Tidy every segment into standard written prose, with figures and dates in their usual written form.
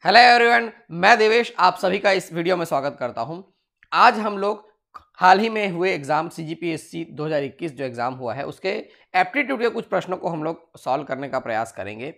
Hello everyone, मैं देवेश आप सभी का इस वीडियो में स्वागत करता हूं। आज हम लोग हाल ही में हुए एग्जाम CGPSC 2021 जो एग्जाम हुआ है उसके एप्टीट्यूड के कुछ प्रश्नों को हम लोग सॉल्व करने का प्रयास करेंगे।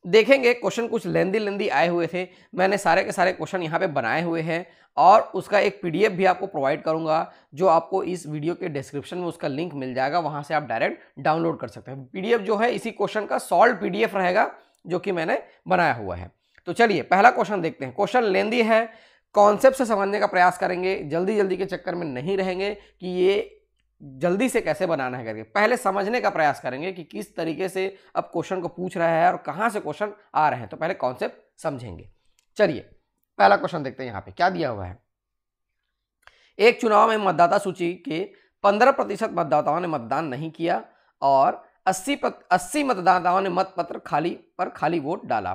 देखेंगे क्वेश्चन कुछ लेंदी आए हुए थे। मैंने सारे के सारे क्वेश्चन यहाँ पे बनाए हुए हैं और उसका एक PDF भी आपको प्रोवाइड करूंगा जो आपको इस वीडियो के डिस्क्रिप्शन में उसका लिंक मिल जाएगा, वहां से आप डायरेक्ट डाउनलोड कर सकते हैं। PDF जो है इसी क्वेश्चन का सॉल्व PDF रहेगा जो कि मैंने बनाया हुआ है। तो चलिए पहला क्वेश्चन देखते हैं। क्वेश्चन लेंदी है, कॉन्सेप्ट से समझने का प्रयास करेंगे, जल्दी जल्दी के चक्कर में नहीं रहेंगे कि ये जल्दी से कैसे बनाना है करके, पहले समझने का प्रयास करेंगे कि किस तरीके से अब क्वेश्चन को पूछ रहा है और कहां से क्वेश्चन आ रहे हैं। तो पहले कॉन्सेप्ट समझेंगे। चलिए पहला क्वेश्चन देखते हैं। यहां पे क्या दिया हुआ है, एक चुनाव में मतदाता सूची के 15% मतदाताओं ने मतदान नहीं किया और 80 मतदाताओं ने मतपत्र खाली वोट डाला।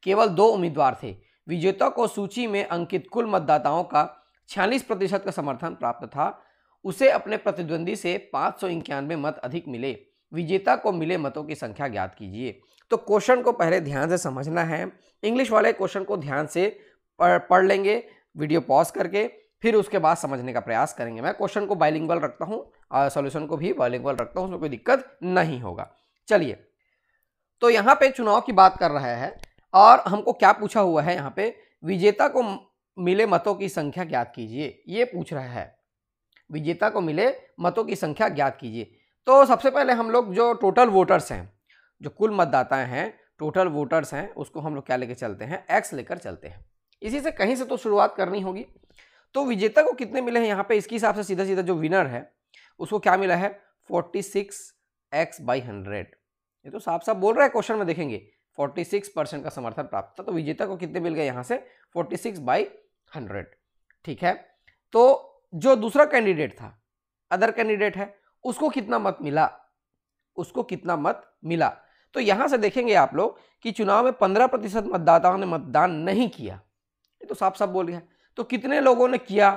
केवल 2 उम्मीदवार थे। विजेता को सूची में अंकित कुल मतदाताओं का 46% का समर्थन प्राप्त था। उसे अपने प्रतिद्वंदी से 591 मत अधिक मिले। विजेता को मिले मतों की संख्या ज्ञात कीजिए। तो क्वेश्चन को पहले ध्यान से समझना है। इंग्लिश वाले क्वेश्चन को ध्यान से पढ़ लेंगे वीडियो पॉज करके, फिर उसके बाद समझने का प्रयास करेंगे। मैं क्वेश्चन को बाइलिंगुअल रखता हूं और सॉल्यूशन को भी बाइलिंगुअल रखता हूं, उसमें कोई दिक्कत नहीं होगा। चलिए, तो यहां पे चुनाव की बात कर रहा है और हमको क्या पूछा हुआ है, यहां पे विजेता को मिले मतों की संख्या ज्ञात कीजिए, ये पूछ रहा है। विजेता को मिले मतों की संख्या ज्ञात कीजिए। तो सबसे पहले हम लोग जो टोटल वोटर्स हैं, जो कुल मतदाता हैं, टोटल वोटर्स हैं, उसको हम लोग क्या लेके चलते हैं, एक्स लेकर चलते हैं। इसी से कहीं से तो शुरुआत करनी होगी। तो विजेता को कितने मिले हैं यहाँ पे, इसके हिसाब से सीधा सीधा जो विनर है उसको क्या मिला है, 46x/100। ये तो साफ साफ बोल रहा है क्वेश्चन में, देखेंगे 46% का समर्थन प्राप्त था। तो विजेता को कितने मिल गए यहाँ से, 46/100। ठीक है, तो जो दूसरा कैंडिडेट था, अदर कैंडिडेट है, उसको कितना मत मिला, उसको कितना मत मिला। तो यहां से देखेंगे आप लोग कि चुनाव में 15% मतदाताओं ने मतदान नहीं किया, ये तो साफ साफ बोल गया है। तो कितने लोगों ने किया,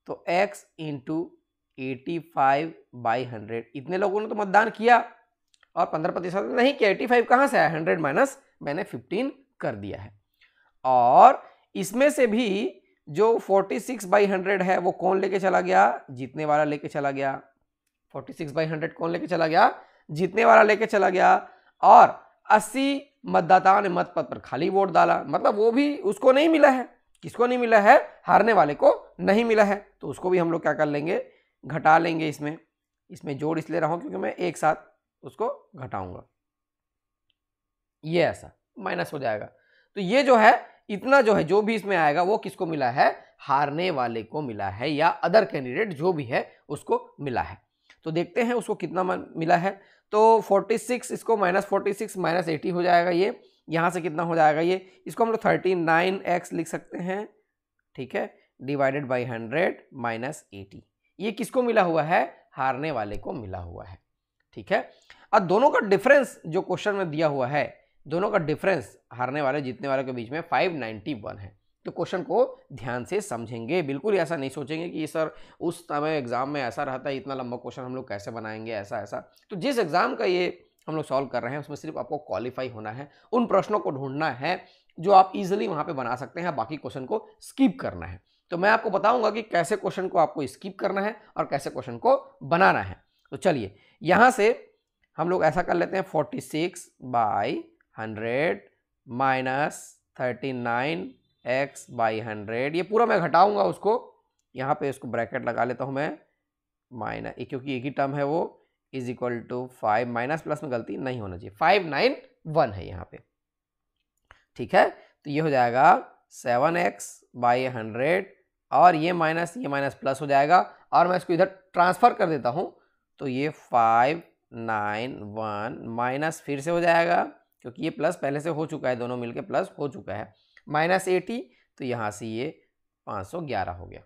तो x इंटू 85/100, इतने लोगों ने तो मतदान किया और 15% नहीं किया। 85 कहां से आया, 100 माइनस मैंने 15 कर दिया है। और इसमें से भी जो 46/100 है वो कौन लेके चला गया, जीतने वाला लेके चला गया। 46/100 कौन लेके चला गया, जीतने वाला लेके चला गया। और 80 मतदाताओं ने मत पर खाली वोट डाला, मतलब वो भी उसको नहीं मिला है। किसको नहीं मिला है, हारने वाले को नहीं मिला है। तो उसको भी हम लोग क्या कर लेंगे, घटा लेंगे। इसमें जोड़ इसलिए रहा हूं क्योंकि मैं एक साथ उसको घटाऊंगा, ये ऐसा माइनस हो जाएगा। तो ये जो है, इतना जो है, जो भी इसमें आएगा वो किसको मिला है, हारने वाले को मिला है, या अदर कैंडिडेट जो भी है उसको मिला है। तो देखते हैं उसको कितना मिला है। तो 46, इसको -46 -80 हो जाएगा। ये यहां से कितना हो जाएगा, ये इसको हम लोग 39x लिख सकते हैं। ठीक है, डिवाइडेड बाई 100 -80। ये किसको मिला हुआ है, हारने वाले को मिला हुआ है। ठीक है, और दोनों का डिफरेंस जो क्वेश्चन में दिया हुआ है, दोनों का डिफरेंस हारने वाले जीतने वाले के बीच में 591 है। तो क्वेश्चन को ध्यान से समझेंगे, बिल्कुल ऐसा नहीं सोचेंगे कि सर उस समय एग्जाम में ऐसा रहता है, इतना लंबा क्वेश्चन हम लोग कैसे बनाएंगे, ऐसा ऐसा। तो जिस एग्जाम का ये हम लोग सॉल्व कर रहे हैं उसमें सिर्फ आपको क्वालिफाई होना है, उन प्रश्नों को ढूंढना है जो आप इजिली वहां पे बना सकते हैं, बाकी क्वेश्चन को स्किप करना है। तो मैं आपको बताऊंगा कि कैसे क्वेश्चन को आपको स्किप करना है और कैसे क्वेश्चन को बनाना है। तो चलिए यहां से हम लोग ऐसा कर लेते हैं, 46/100 माइनस 39x/100। ये पूरा मैं घटाऊंगा उसको, यहाँ पे इसको ब्रैकेट लगा लेता हूँ मैं, माइनस, क्योंकि एक ही टर्म है वो, is equal to 5, minus plus में गलती नहीं होना चाहिए, 591 है यहाँ पे। ठीक है, तो ये हो जाएगा 7x/100 और ये माइनस प्लस हो जाएगा। और मैं इसको इधर ट्रांसफर कर देता हूँ, तो ये 591 माइनस फिर से हो जाएगा क्योंकि ये प्लस पहले से हो चुका है, दोनों मिलके प्लस हो चुका है, -80। तो यहाँ से ये 511 हो गया।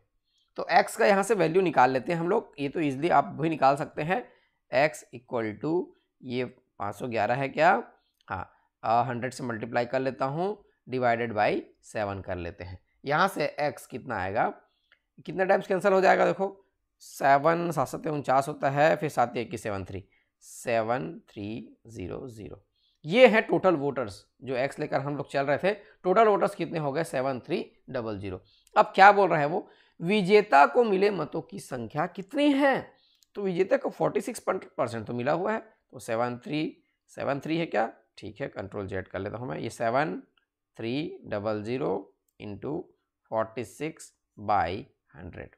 तो x का यहाँ से वैल्यू निकाल लेते हैं हम लोग, ये तो इजीली आप भी निकाल सकते हैं। x इक्वल टू ये 511 है क्या, हाँ, 100 से मल्टीप्लाई कर लेता हूँ, डिवाइडेड बाई 7 कर लेते हैं। यहाँ से x कितना आएगा, कितने टाइम्स कैंसिल हो जाएगा, देखो 7 7 49 होता है, फिर 7 1 7 3 7300। ये है टोटल वोटर्स जो एक्स लेकर हम लोग चल रहे थे। टोटल वोटर्स कितने हो गए 7300। अब क्या बोल रहा है वो, विजेता को मिले मतों की संख्या कितनी है। तो विजेता को 46% तो मिला हुआ है, तो 7373 है क्या, ठीक है, कंट्रोल जेड कर लेता हूँ मैं। ये 7300 इंटू 46/100।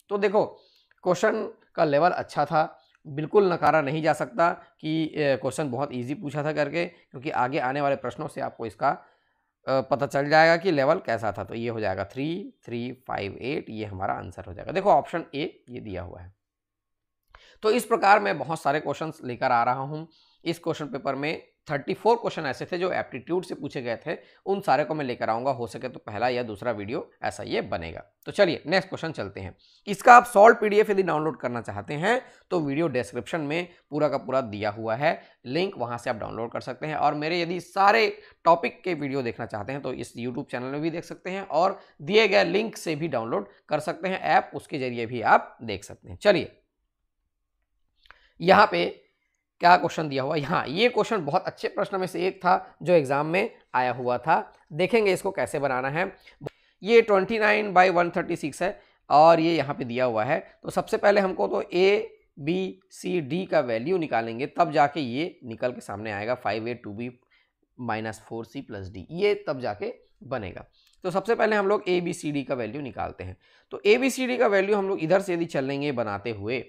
तो देखो क्वेश्चन का लेवल अच्छा था, बिल्कुल नकारा नहीं जा सकता कि क्वेश्चन बहुत इजी पूछा था करके, क्योंकि आगे आने वाले प्रश्नों से आपको इसका पता चल जाएगा कि लेवल कैसा था। तो ये हो जाएगा 3358, ये हमारा आंसर हो जाएगा। देखो ऑप्शन ए ये दिया हुआ है। तो इस प्रकार मैं बहुत सारे क्वेश्चंस लेकर आ रहा हूं। इस क्वेश्चन पेपर में 34 क्वेश्चन ऐसे थे जो एप्टीट्यूड से पूछे गए थे, उन सारे को मैं लेकर आऊंगा। हो सके तो पहला या दूसरा वीडियो ऐसा ये बनेगा। तो चलिए नेक्स्ट क्वेश्चन चलते हैं। इसका आप सॉल्व पीडीएफ यदि डाउनलोड करना चाहते हैं तो वीडियो डिस्क्रिप्शन में पूरा का पूरा दिया हुआ है लिंक, वहां से आप डाउनलोड कर सकते हैं। और मेरे यदि सारे टॉपिक के वीडियो देखना चाहते हैं तो इस यूट्यूब चैनल में भी देख सकते हैं, और दिए गए लिंक से भी डाउनलोड कर सकते हैं ऐप, उसके जरिए भी आप देख सकते हैं। चलिए यहाँ पे क्या क्वेश्चन दिया हुआ, यहाँ ये क्वेश्चन बहुत अच्छे प्रश्न में से एक था जो एग्जाम में आया हुआ था। देखेंगे इसको कैसे बनाना है। ये 29/136 है और ये यहाँ पे दिया हुआ है। तो सबसे पहले हमको तो ABCD का वैल्यू निकालेंगे, तब जाके ये निकल के सामने आएगा 5A2B -4C + D, ये तब जाके बनेगा। तो सबसे पहले हम लोग ABCD का वैल्यू निकालते हैं। तो ABCD का वैल्यू हम लोग इधर से यदि चलेंगे बनाते हुए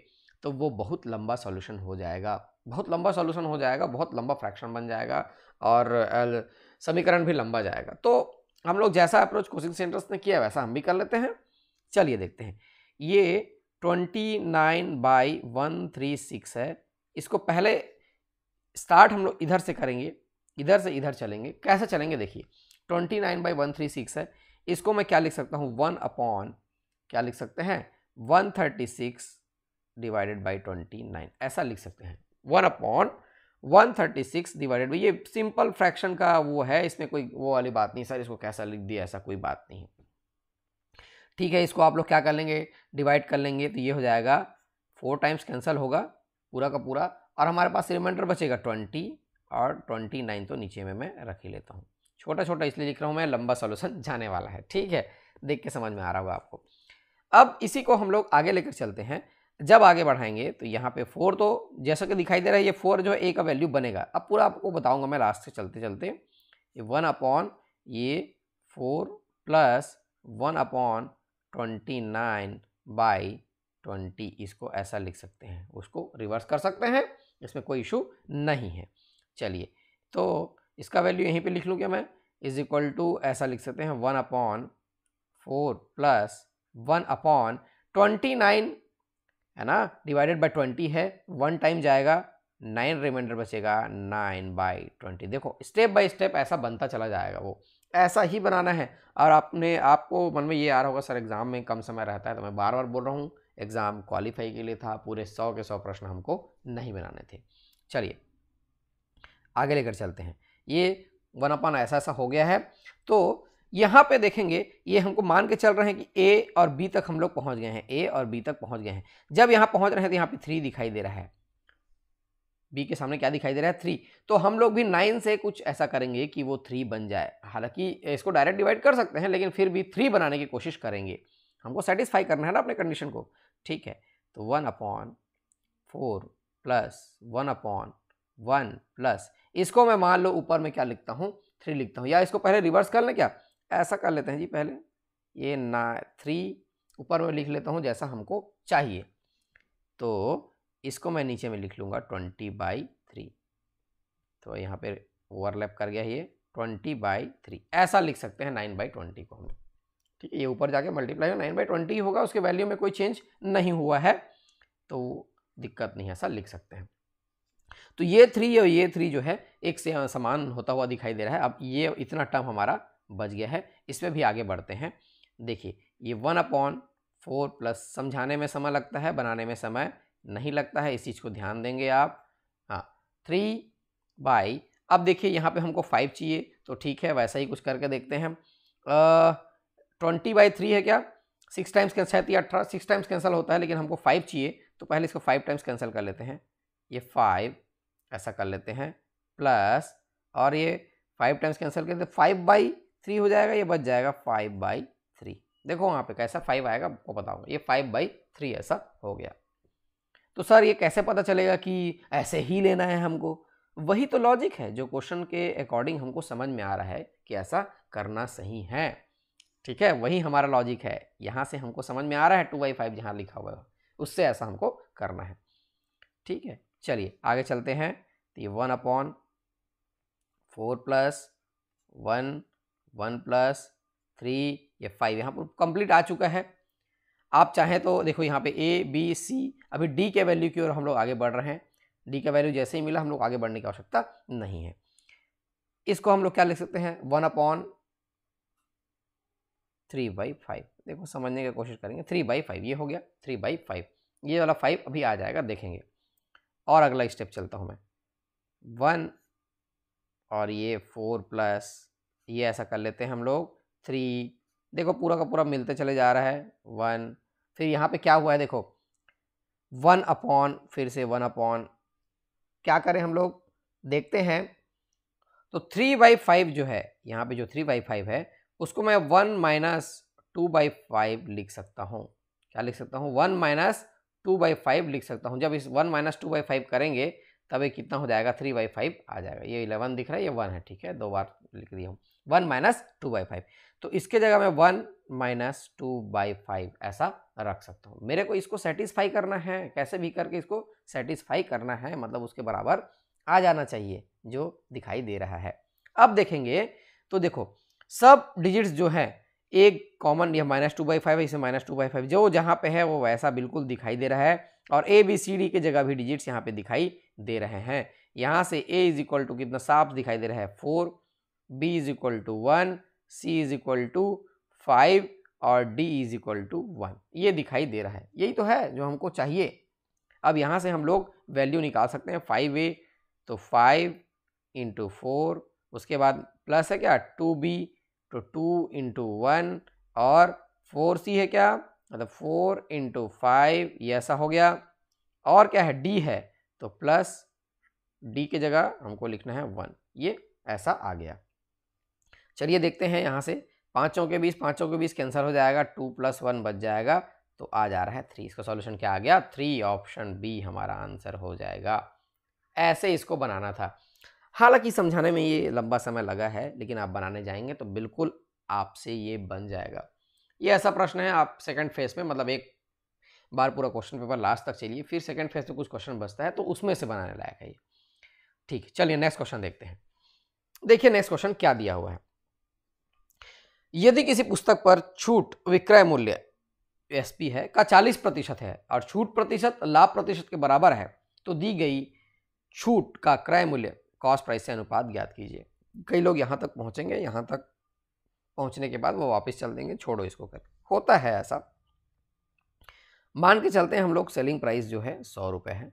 तो वो बहुत लंबा सॉल्यूशन हो जाएगा, बहुत लंबा सॉल्यूशन हो जाएगा, बहुत लंबा फ्रैक्शन बन जाएगा और समीकरण भी लंबा जाएगा। तो हम लोग जैसा अप्रोच कोचिंग सेंटर्स ने किया वैसा हम भी कर लेते हैं। चलिए देखते हैं। ये 29/136 है। इसको पहले स्टार्ट हम लोग इधर से करेंगे, इधर से इधर चलेंगे। कैसे चलेंगे देखिए, 29/136 है, इसको मैं क्या लिख सकता हूँ, 1/, क्या लिख सकते हैं, 136 डिवाइडेड बाई 29, ऐसा लिख सकते हैं। 1/136 डिवाइडेड बाई, ये सिंपल फ्रैक्शन का वो है, इसमें कोई वो वाली बात नहीं सर इसको कैसा लिख दिया, ऐसा कोई बात नहीं है। ठीक है, इसको आप लोग क्या कर लेंगे, डिवाइड कर लेंगे, तो ये हो जाएगा 4 टाइम्स कैंसिल होगा पूरा का पूरा, और हमारे पास रिमाइंडर बचेगा 20 और 29 तो नीचे में मैं रख ही लेता हूँ। छोटा छोटा इसलिए लिख रहा हूँ मैं, लंबा सॉल्यूशन जाने वाला है। ठीक है, देख के समझ में आ रहा होगा आपको। अब इसी को हम लोग आगे लेकर चलते हैं। जब आगे बढ़ाएंगे तो यहाँ पे 4, तो जैसा कि दिखाई दे रहा है ये 4 जो है ए का वैल्यू बनेगा। अब पूरा आपको बताऊंगा मैं लास्ट से चलते चलते। ये 1/4 प्लस 1/29/20, इसको ऐसा लिख सकते हैं, उसको रिवर्स कर सकते हैं, इसमें कोई इशू नहीं है। चलिए तो इसका वैल्यू यहीं पे लिख लूँ क्या मैं, = ऐसा लिख सकते हैं 1/4 प्लस 1/29 है ना, डिवाइडेड बाय 20 है, 1 टाइम जाएगा, 9 रिमाइंडर बचेगा, 9/20। देखो स्टेप बाय स्टेप ऐसा बनता चला जाएगा, वो ऐसा ही बनाना है। और आपको मन में ये आ रहा होगा सर एग्जाम में कम समय रहता है, तो मैं बार बार बोल रहा हूँ एग्जाम क्वालिफाई के लिए था, पूरे 100 के 100 प्रश्न हमको नहीं बनाने थे। चलिए आगे लेकर चलते हैं। ये 1/, ऐसा हो गया है। तो यहाँ पे देखेंगे, ये हमको मान के चल रहे हैं कि ए और बी तक हम लोग पहुंच गए हैं, ए और बी तक पहुंच गए हैं। जब यहाँ पहुंच रहे हैं तो यहाँ पे 3 दिखाई दे रहा है, बी के सामने क्या दिखाई दे रहा है, 3। तो हम लोग भी 9 से कुछ ऐसा करेंगे कि वो 3 बन जाए। हालांकि इसको डायरेक्ट डिवाइड कर सकते हैं, लेकिन फिर भी 3 बनाने की कोशिश करेंगे, हमको सेटिस्फाई करना है ना अपने कंडीशन को। ठीक है, तो 1/4 प्लस 1/1 प्लस, इसको मैं मान लो ऊपर में क्या लिखता हूँ, 3 लिखता हूँ, या इसको पहले रिवर्स कर लें क्या, ऐसा कर लेते हैं जी। पहले ये 3 ऊपर में लिख लेता हूँ जैसा हमको चाहिए, तो इसको मैं नीचे में लिख लूँगा 20/3। तो यहाँ पे ओवरलैप कर गया ये 20/3, ऐसा लिख सकते हैं 9/20 को हम। ठीक है, ये ऊपर जाके मल्टीप्लाई 9/20 होगा, उसके वैल्यू में कोई चेंज नहीं हुआ है, तो दिक्कत नहीं है, ऐसा लिख सकते हैं। तो ये 3 और ये 3 जो है एक से समान होता हुआ दिखाई दे रहा है। अब ये इतना टर्म हमारा बच गया है, इसमें भी आगे बढ़ते हैं। देखिए ये 1/4 प्लस, समझाने में समय लगता है, बनाने में समय नहीं लगता है, इस चीज़ को ध्यान देंगे आप। हाँ 3/, अब देखिए यहाँ पे हमको 5 चाहिए, तो ठीक है वैसा ही कुछ करके देखते हैं। 20/3 है क्या, 6 टाइम्स कैंसिल है, 18 6 टाइम्स कैंसिल होता है, लेकिन हमको 5 चाहिए, तो पहले इसको 5 टाइम्स कैंसिल कर लेते हैं। ये 5 ऐसा कर लेते हैं, प्लस और ये 5 टाइम्स कैंसिल करते 5/3 हो जाएगा, ये बच जाएगा 5/3। देखो वहाँ पे कैसा 5 आएगा आपको बताऊंगा, ये 5/3 ऐसा हो गया। तो सर ये कैसे पता चलेगा कि ऐसे ही लेना है हमको? वही तो लॉजिक है जो क्वेश्चन के अकॉर्डिंग हमको समझ में आ रहा है कि ऐसा करना सही है। ठीक है, वही हमारा लॉजिक है, यहाँ से हमको समझ में आ रहा है 2/5 जहाँ लिखा हुआ है उससे ऐसा हमको करना है। ठीक है, चलिए आगे चलते हैं। तो ये 1/4 + 1 1 + 3 ये 5 यहाँ पर कंप्लीट आ चुका है। आप चाहें तो देखो यहाँ पे ए बी सी, अभी डी के वैल्यू की ओर हम लोग आगे बढ़ रहे हैं। डी का वैल्यू जैसे ही मिला हम लोग आगे बढ़ने की आवश्यकता नहीं है। इसको हम लोग क्या लिख सकते हैं 1/3/5। देखो समझने की कोशिश करेंगे, 3/5 ये हो गया 3/5, ये वाला 5 अभी आ जाएगा देखेंगे। और अगला स्टेप चलता हूँ मैं 1 और ये 4 प्लस ये ऐसा कर लेते हैं हम लोग 3। देखो पूरा का पूरा मिलते चले जा रहा है 1, फिर यहाँ पे क्या हुआ है देखो 1/, फिर से 1/, क्या करें हम लोग देखते हैं। तो 3/5 जो है यहाँ पे जो 3/5 है उसको मैं 1 - 2/5 लिख सकता हूँ। क्या लिख सकता हूँ 1 - 2/5 लिख सकता हूँ। जब इस 1 - 2/5 करेंगे तब ये कितना हो जाएगा 3/5 आ जाएगा। ये 11 दिख रहा है, ये 1 है, ठीक है, 2 बार लिख दिया हूँ 1 - 2/5। तो इसके जगह मैं 1 - 2/5 ऐसा रख सकता हूँ। मेरे को इसको सेटिस्फाई करना है, कैसे भी करके इसको सेटिस्फाई करना है, मतलब उसके बराबर आ जाना चाहिए जो दिखाई दे रहा है। अब देखेंगे तो देखो सब डिजिट्स जो हैं एक कॉमन, यह -2/5 है, इसे -2/5 जो जहाँ पे है वो वैसा बिल्कुल दिखाई दे रहा है। और ए बी सी डी के जगह भी डिजिट्स यहाँ पे दिखाई दे रहे हैं। यहाँ से a = कितना साफ दिखाई दे रहा है 4, b = 1, c = 5 और d = 1 ये दिखाई दे रहा है। यही तो है जो हमको चाहिए। अब यहाँ से हम लोग वैल्यू निकाल सकते हैं 5a तो 5 × 4, उसके बाद प्लस है क्या 2b तो 2 × 1 और 4c है क्या मतलब 4 × 5 ये ऐसा हो गया। और क्या है d है तो प्लस d के जगह हमको लिखना है 1, ये ऐसा आ गया। चलिए देखते हैं यहाँ से 5 के 20 कैंसिल हो जाएगा, 2 + 1 बच जाएगा तो आ जा रहा है 3। इसका सॉल्यूशन क्या आ गया 3, ऑप्शन बी हमारा आंसर हो जाएगा। ऐसे इसको बनाना था। हालांकि समझाने में ये लंबा समय लगा है, लेकिन आप बनाने जाएंगे तो बिल्कुल आपसे ये बन जाएगा। ये ऐसा प्रश्न है आप सेकंड फेज में, मतलब एक बार पूरा क्वेश्चन पेपर लास्ट तक चलिए, फिर सेकंड फेज में कुछ क्वेश्चन बचता है तो उसमें से बनाने लायक है ये। ठीक है, चलिए नेक्स्ट क्वेश्चन देखते हैं। देखिए नेक्स्ट क्वेश्चन क्या दिया हुआ है। यदि किसी पुस्तक पर छूट विक्रय मूल्य एसपी है का 40% है और छूट प्रतिशत लाभ प्रतिशत के बराबर है तो दी गई छूट का क्रय मूल्य कॉस्ट प्राइस से अनुपात ज्ञात कीजिए। कई लोग यहाँ तक पहुँचेंगे, यहाँ तक पहुँचने के बाद वो वापस चल देंगे, छोड़ो इसको कर, होता है ऐसा। मान के चलते हैं हम लोग सेलिंग प्राइस जो है 100 रुपये है,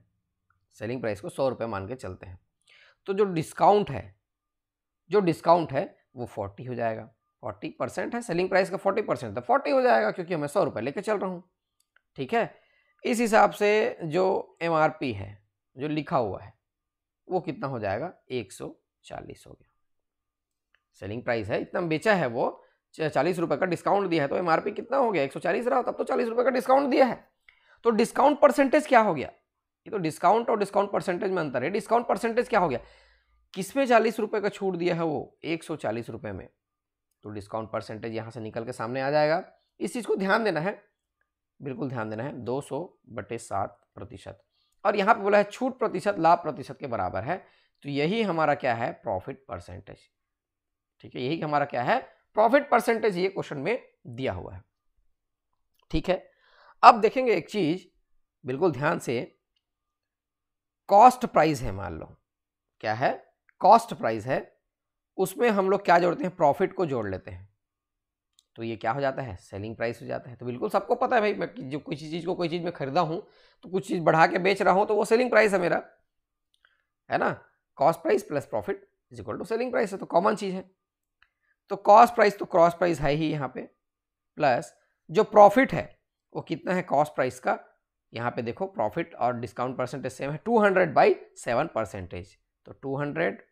सेलिंग प्राइस को 100 रुपये मान के चलते हैं। तो जो डिस्काउंट है वो 40 हो जाएगा। 40% है, सेलिंग प्राइस का 40% तो 40 हो जाएगा क्योंकि मैं 100 रुपये लेके चल रहा हूँ। ठीक है, इस हिसाब से जो MRP है जो लिखा हुआ है वो कितना हो जाएगा 140 हो गया। सेलिंग प्राइस है इतना बेचा है, वो 40 रुपये का डिस्काउंट दिया है तो MRP कितना हो गया 140 रहा, तब तो 40 रुपये का डिस्काउंट दिया है। तो डिस्काउंट परसेंटेज क्या हो गया, ये तो डिस्काउंट और डिस्काउंट परसेंटेज में अंतर है। डिस्काउंट परसेंटेज क्या हो गया, किसमें 40 रुपये का छूट दिया है वो 140 रुपये में, तो डिस्काउंट परसेंटेज यहाँ से निकल के सामने आ जाएगा। इस चीज़ को ध्यान देना है, बिल्कुल ध्यान देना है 200/7%। और यहाँ पे बोला है छूट प्रतिशत लाभ प्रतिशत के बराबर है, तो यही हमारा क्या है प्रॉफिट परसेंटेज। ठीक है, यही हमारा क्या है प्रॉफिट परसेंटेज, ये क्वेश्चन में दिया हुआ है। ठीक है, अब देखेंगे एक चीज बिल्कुल ध्यान से, कॉस्ट प्राइस है, मान लो क्या है कॉस्ट प्राइस है, उसमें हम लोग क्या जोड़ते हैं प्रॉफिट को जोड़ लेते हैं, तो ये क्या हो जाता है सेलिंग प्राइस हो जाता है। तो बिल्कुल सबको पता है भाई, मैं जो किसी चीज़ को कोई चीज़ में खरीदा हूँ तो कुछ चीज़ बढ़ा के बेच रहा हूँ तो वो सेलिंग प्राइस है मेरा, है ना। Cost price plus profit = selling price है, तो कॉमन चीज़ है। तो कॉस्ट प्राइस तो क्रॉस प्राइस है ही यहाँ पे, प्लस जो प्रॉफिट है वो कितना है कॉस्ट प्राइस का, यहाँ पे देखो प्रॉफिट और डिस्काउंट परसेंटेज सेम है 200/7%, तो 200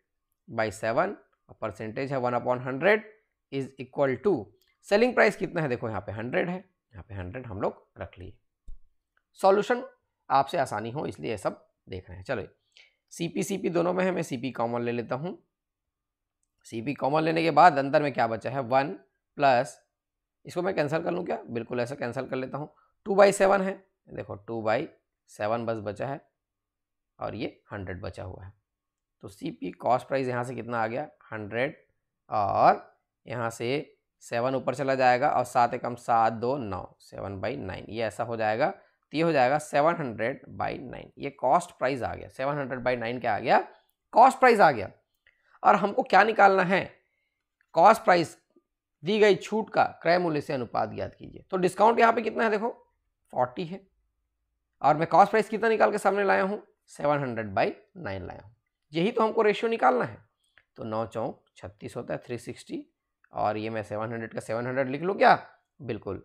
बाई 7 और परसेंटेज है 1/100 is equal to selling price कितना है, देखो यहाँ पे 100 है, यहाँ पे 100 हम लोग रख लिए। सॉल्यूशन आपसे आसानी हो इसलिए ये सब देख रहे हैं। चलो CP दोनों में है, मैं CP कॉमन ले लेता हूँ। CP कॉमन लेने के बाद अंदर में क्या बचा है 1 प्लस, इसको मैं कैंसिल कर लूँ क्या, बिल्कुल ऐसा कैंसिल कर लेता हूँ। 2/7 है, देखो 2/7 बस बचा है और ये 100 बचा हुआ है। तो CP कॉस्ट प्राइस यहाँ से कितना आ गया 100 और यहाँ से 7 ऊपर चला जाएगा और 7 एकम 7 2 9 7/9 ये ऐसा हो जाएगा। तो ये हो जाएगा 700/9, ये कॉस्ट प्राइस आ गया। 700/9 क्या आ गया, कॉस्ट प्राइस आ गया। और हमको क्या निकालना है, कॉस्ट प्राइस दी गई छूट का क्रय मूल्य से अनुपात ज्ञात कीजिए। तो डिस्काउंट यहाँ पे कितना है, देखो 40 है और मैं कॉस्ट प्राइस कितना निकाल के सामने लाया हूँ 700/9 लाया हूँ। यही तो हमको रेशियो निकालना है। तो 9 चौक 36 होता है 360 और ये मैं 700 का 700 लिख लूँ क्या, बिल्कुल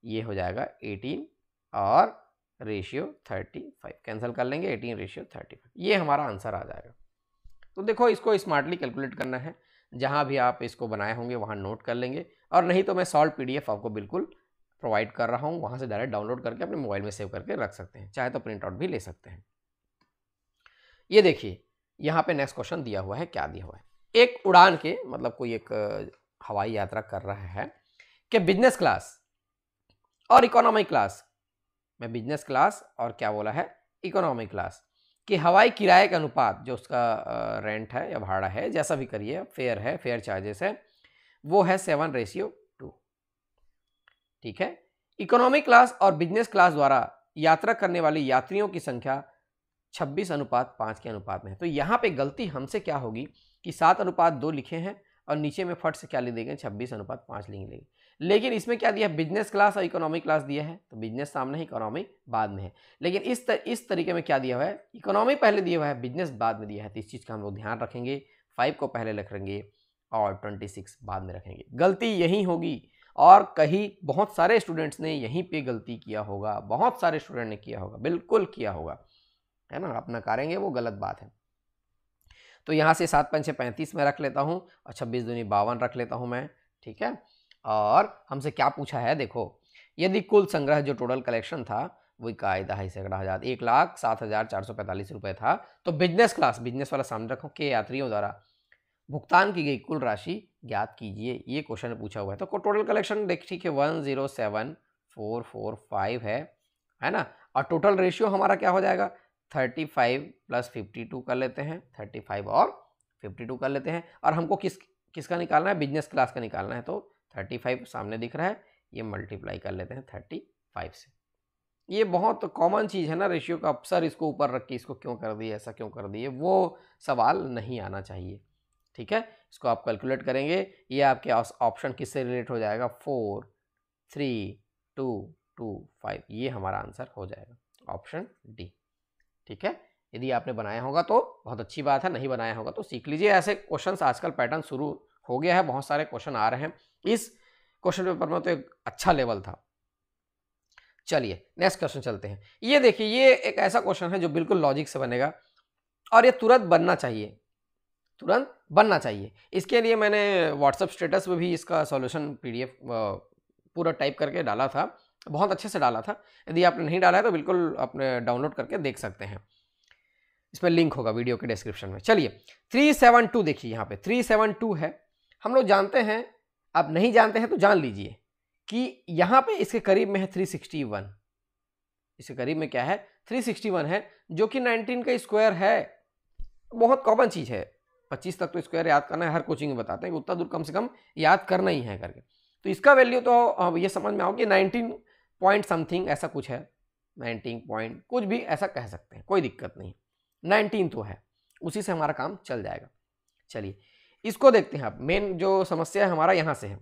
ये हो जाएगा 18 और रेशियो 35 कैंसिल कर लेंगे 18:35, ये हमारा आंसर आ जाएगा। तो देखो इसको स्मार्टली कैलकुलेट करना है, जहाँ भी आप इसको बनाए होंगे वहाँ नोट कर लेंगे और नहीं तो मैं सॉल्व PDF आपको बिल्कुल प्रोवाइड कर रहा हूँ, वहाँ से डायरेक्ट डाउनलोड करके अपने मोबाइल में सेव करके रख सकते हैं, चाहे तो प्रिंट आउट भी ले सकते हैं। ये देखिए यहाँ पे नेक्स्ट क्वेश्चन दिया हुआ है, क्या दिया हुआ है, एक उड़ान के मतलब कोई एक हवाई यात्रा कर रहा है कि बिजनेस क्लास और इकोनॉमी क्लास में, बिजनेस क्लास और क्या बोला है इकोनॉमी क्लास कि हवाई किराए का अनुपात जो उसका रेंट है या भाड़ा है जैसा भी करिए, फेयर है, फेयर चार्जेस है, वो है 7:2। ठीक है, इकोनॉमी क्लास और बिजनेस क्लास द्वारा यात्रा करने वाले यात्रियों की संख्या 26:5 के अनुपात में है। तो यहाँ पे गलती हमसे क्या होगी कि 7:2 लिखे हैं और नीचे में फट से क्या लिख देंगे 26:5 लिख लेंगे, लेकिन इसमें क्या दिया है बिजनेस क्लास और इकोनॉमी क्लास दिया है, तो बिजनेस सामने है इकोनॉमी बाद में है। लेकिन इस तरीके में क्या दिया हुआ है, इकोनॉमी पहले दिया हुआ है बिजनेस बाद में दिया है। तो इस चीज़ का हम लोग ध्यान रखेंगे, 5 को पहले रखेंगे और 26 बाद में रखेंगे। गलती यही होगी और कहीं बहुत सारे स्टूडेंट्स ने यहीं पे गलती किया होगा, बहुत सारे स्टूडेंट ने किया होगा, बिल्कुल किया होगा, है ना, आप नकारेंगे वो गलत बात है। तो यहाँ से 7×5 35 में रख लेता हूँ और 26 दूनी 52 रख लेता हूँ मैं। ठीक है, और हमसे क्या पूछा है, देखो यदि कुल संग्रह जो टोटल कलेक्शन था वही का 2.5 1,07,445 रुपये था, तो बिजनेस क्लास, बिजनेस वाला सामने रखो, के यात्रियों द्वारा भुगतान की गई कुल राशि ज्ञात कीजिए, ये क्वेश्चन पूछा हुआ है। तो टोटल कलेक्शन देख ठीक है 107,445 है ना, और टोटल रेशियो हमारा क्या हो जाएगा 35 + 52 कर लेते हैं, 35 और 52 कर लेते हैं। और हमको किसका निकालना है, बिजनेस क्लास का निकालना है। तो 35 सामने दिख रहा है, ये मल्टीप्लाई कर लेते हैं 35 से। ये बहुत कॉमन चीज़ है ना रेशियो का, अक्सर इसको ऊपर रख के इसको क्यों कर दिए, ऐसा क्यों कर दिए, वो सवाल नहीं आना चाहिए। ठीक है, इसको आप कैलकुलेट करेंगे, ये आपके ऑप्शन किससे रिलेट हो जाएगा 4 3 2 2 5, ये हमारा आंसर हो जाएगा ऑप्शन डी। ठीक है, यदि आपने बनाया होगा तो बहुत अच्छी बात है, नहीं बनाया होगा तो सीख लीजिए। ऐसे क्वेश्चंस आजकल पैटर्न शुरू हो गया है, बहुत सारे क्वेश्चन आ रहे हैं इस क्वेश्चन पेपर में, तो एक अच्छा लेवल था। चलिए नेक्स्ट क्वेश्चन चलते हैं। ये देखिए, ये एक ऐसा क्वेश्चन है जो बिल्कुल लॉजिक से बनेगा और ये तुरंत बनना चाहिए, तुरंत बनना चाहिए। इसके लिए मैंने व्हाट्सएप स्टेटस में भी इसका सॉल्यूशन PDF पूरा टाइप करके डाला था, बहुत अच्छे से डाला था। यदि आपने नहीं डाला है तो बिल्कुल अपने डाउनलोड करके देख सकते हैं, इसमें लिंक होगा वीडियो के डिस्क्रिप्शन में। चलिए 372 देखिए, यहाँ पे 372 है, हम लोग जानते हैं, आप नहीं जानते हैं तो जान लीजिए कि यहाँ पे इसके करीब में है 361, इसके करीब में क्या है 361 है, जो कि 19 का स्क्वायर है। बहुत कॉमन चीज़ है, 25 तक तो स्क्वायर याद करना है, हर कोचिंग में बताते हैं कि उतना दूर कम से कम याद करना ही है करके। तो इसका वैल्यू तो ये समझ में आओ कि 19 पॉइंट समथिंग ऐसा कुछ है, 19 पॉइंट कुछ भी ऐसा कह सकते हैं, कोई दिक्कत नहीं, 19 तो है, उसी से हमारा काम चल जाएगा। चलिए इसको देखते हैं। आप मेन जो समस्या है हमारा यहाँ से है,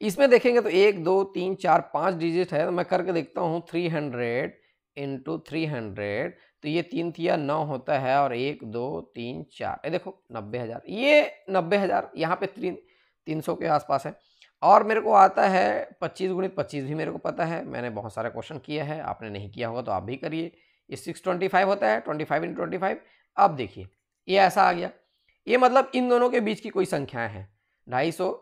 इसमें देखेंगे तो 1 2 3 4 5 डिजिट है, तो मैं करके देखता हूँ 300 × 300, तो ये 3 × 9 होता है और 1 2 3 4, ये देखो 90,000, ये 90,000 यहाँ पे 300 के आसपास है। और मेरे को आता है 25 × 25 भी मेरे को पता है, मैंने बहुत सारे क्वेश्चन किया है, आपने नहीं किया होगा तो आप भी करिए। ये 625 होता है, 25 × 25। अब देखिए ये ऐसा आ गया, ये मतलब इन दोनों के बीच की कोई संख्याएं हैं, 250,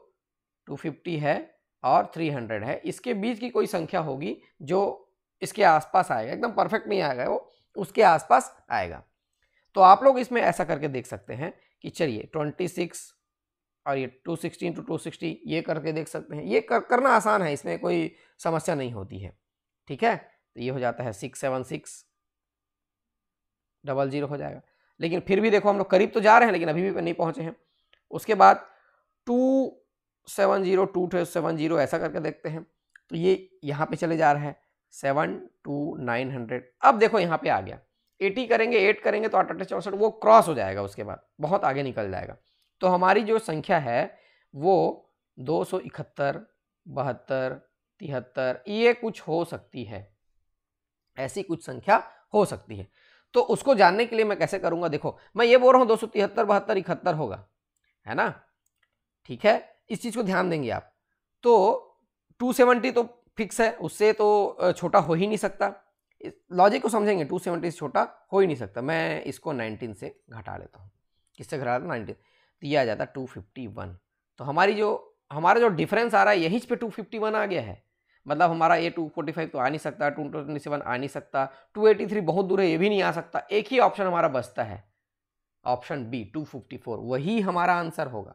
250 है और 300 है, इसके बीच की कोई संख्या होगी जो इसके आसपास आएगा, एकदम परफेक्ट नहीं आएगा वो, उसके आसपास आएगा। तो आप लोग इसमें ऐसा करके देख सकते हैं कि चलिए 26 और ये 216 to 260 ये करके देख सकते हैं। ये करना आसान है, इसमें कोई समस्या नहीं होती है, ठीक है। तो ये हो जाता है 67600 हो जाएगा। लेकिन फिर भी देखो हम लोग करीब तो जा रहे हैं, लेकिन अभी भी नहीं पहुंचे हैं। उसके बाद 270 270 ऐसा करके देखते हैं, तो ये यहाँ पे चले जा रहा है 7 to 900। अब देखो यहाँ पे आ गया 80 करेंगे, 8 करेंगे तो 8 64, वो क्रॉस हो जाएगा, उसके बाद बहुत आगे निकल जाएगा। तो हमारी जो संख्या है वो 271, 72, 73 ये कुछ हो सकती है, ऐसी कुछ संख्या हो सकती है। तो उसको जानने के लिए मैं कैसे करूंगा, देखो मैं ये बोल रहा हूं 273, 72, 71 होगा, है ना, ठीक है, इस चीज को ध्यान देंगे आप। तो 270 तो फिक्स है, उससे तो छोटा हो ही नहीं सकता, लॉजिक को समझेंगे, 270 से छोटा हो ही नहीं सकता। मैं इसको 19 से घटा लेता हूँ, किससे घटा लेता हूँ, 19, दिया जाता 251। तो हमारा जो डिफरेंस आ रहा है यहीं पे 251 आ गया है, मतलब हमारा ये 245 तो आ नहीं सकता, 227 आ नहीं सकता, 283 बहुत दूर है, ये भी नहीं आ सकता। एक ही ऑप्शन हमारा बचता है, ऑप्शन बी 254, वही हमारा आंसर होगा,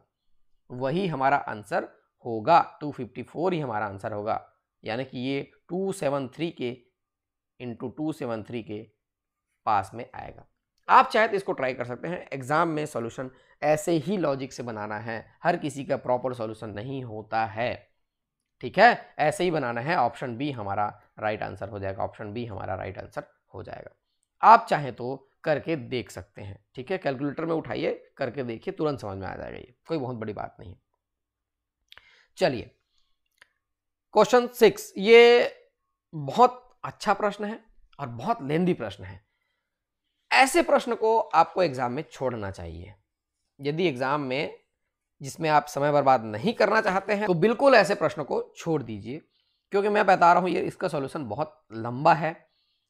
वही हमारा आंसर होगा, 254 ही हमारा आंसर होगा। यानी कि ये 273 के इंटू 273 के पास में आएगा। आप चाहे तो इसको ट्राई कर सकते हैं, एग्जाम में सॉल्यूशन ऐसे ही लॉजिक से बनाना है, हर किसी का प्रॉपर सॉल्यूशन नहीं होता है, ठीक है, ऐसे ही बनाना है। ऑप्शन बी हमारा राइट आंसर हो जाएगा, ऑप्शन बी हमारा राइट आंसर हो जाएगा। आप चाहें तो करके देख सकते हैं, ठीक है, कैलकुलेटर में उठाइए, करके देखिए, तुरंत समझ में आ जाएगा, ये कोई बहुत बड़ी बात नहीं है। चलिए क्वेश्चन 6, ये बहुत अच्छा प्रश्न है और बहुत लेंदी प्रश्न है। ऐसे प्रश्न को आपको एग्जाम में छोड़ना चाहिए। यदि एग्जाम में जिसमें आप समय बर्बाद नहीं करना चाहते हैं तो बिल्कुल ऐसे प्रश्न को छोड़ दीजिए, क्योंकि मैं बता रहा हूं ये इसका सॉल्यूशन बहुत लंबा है,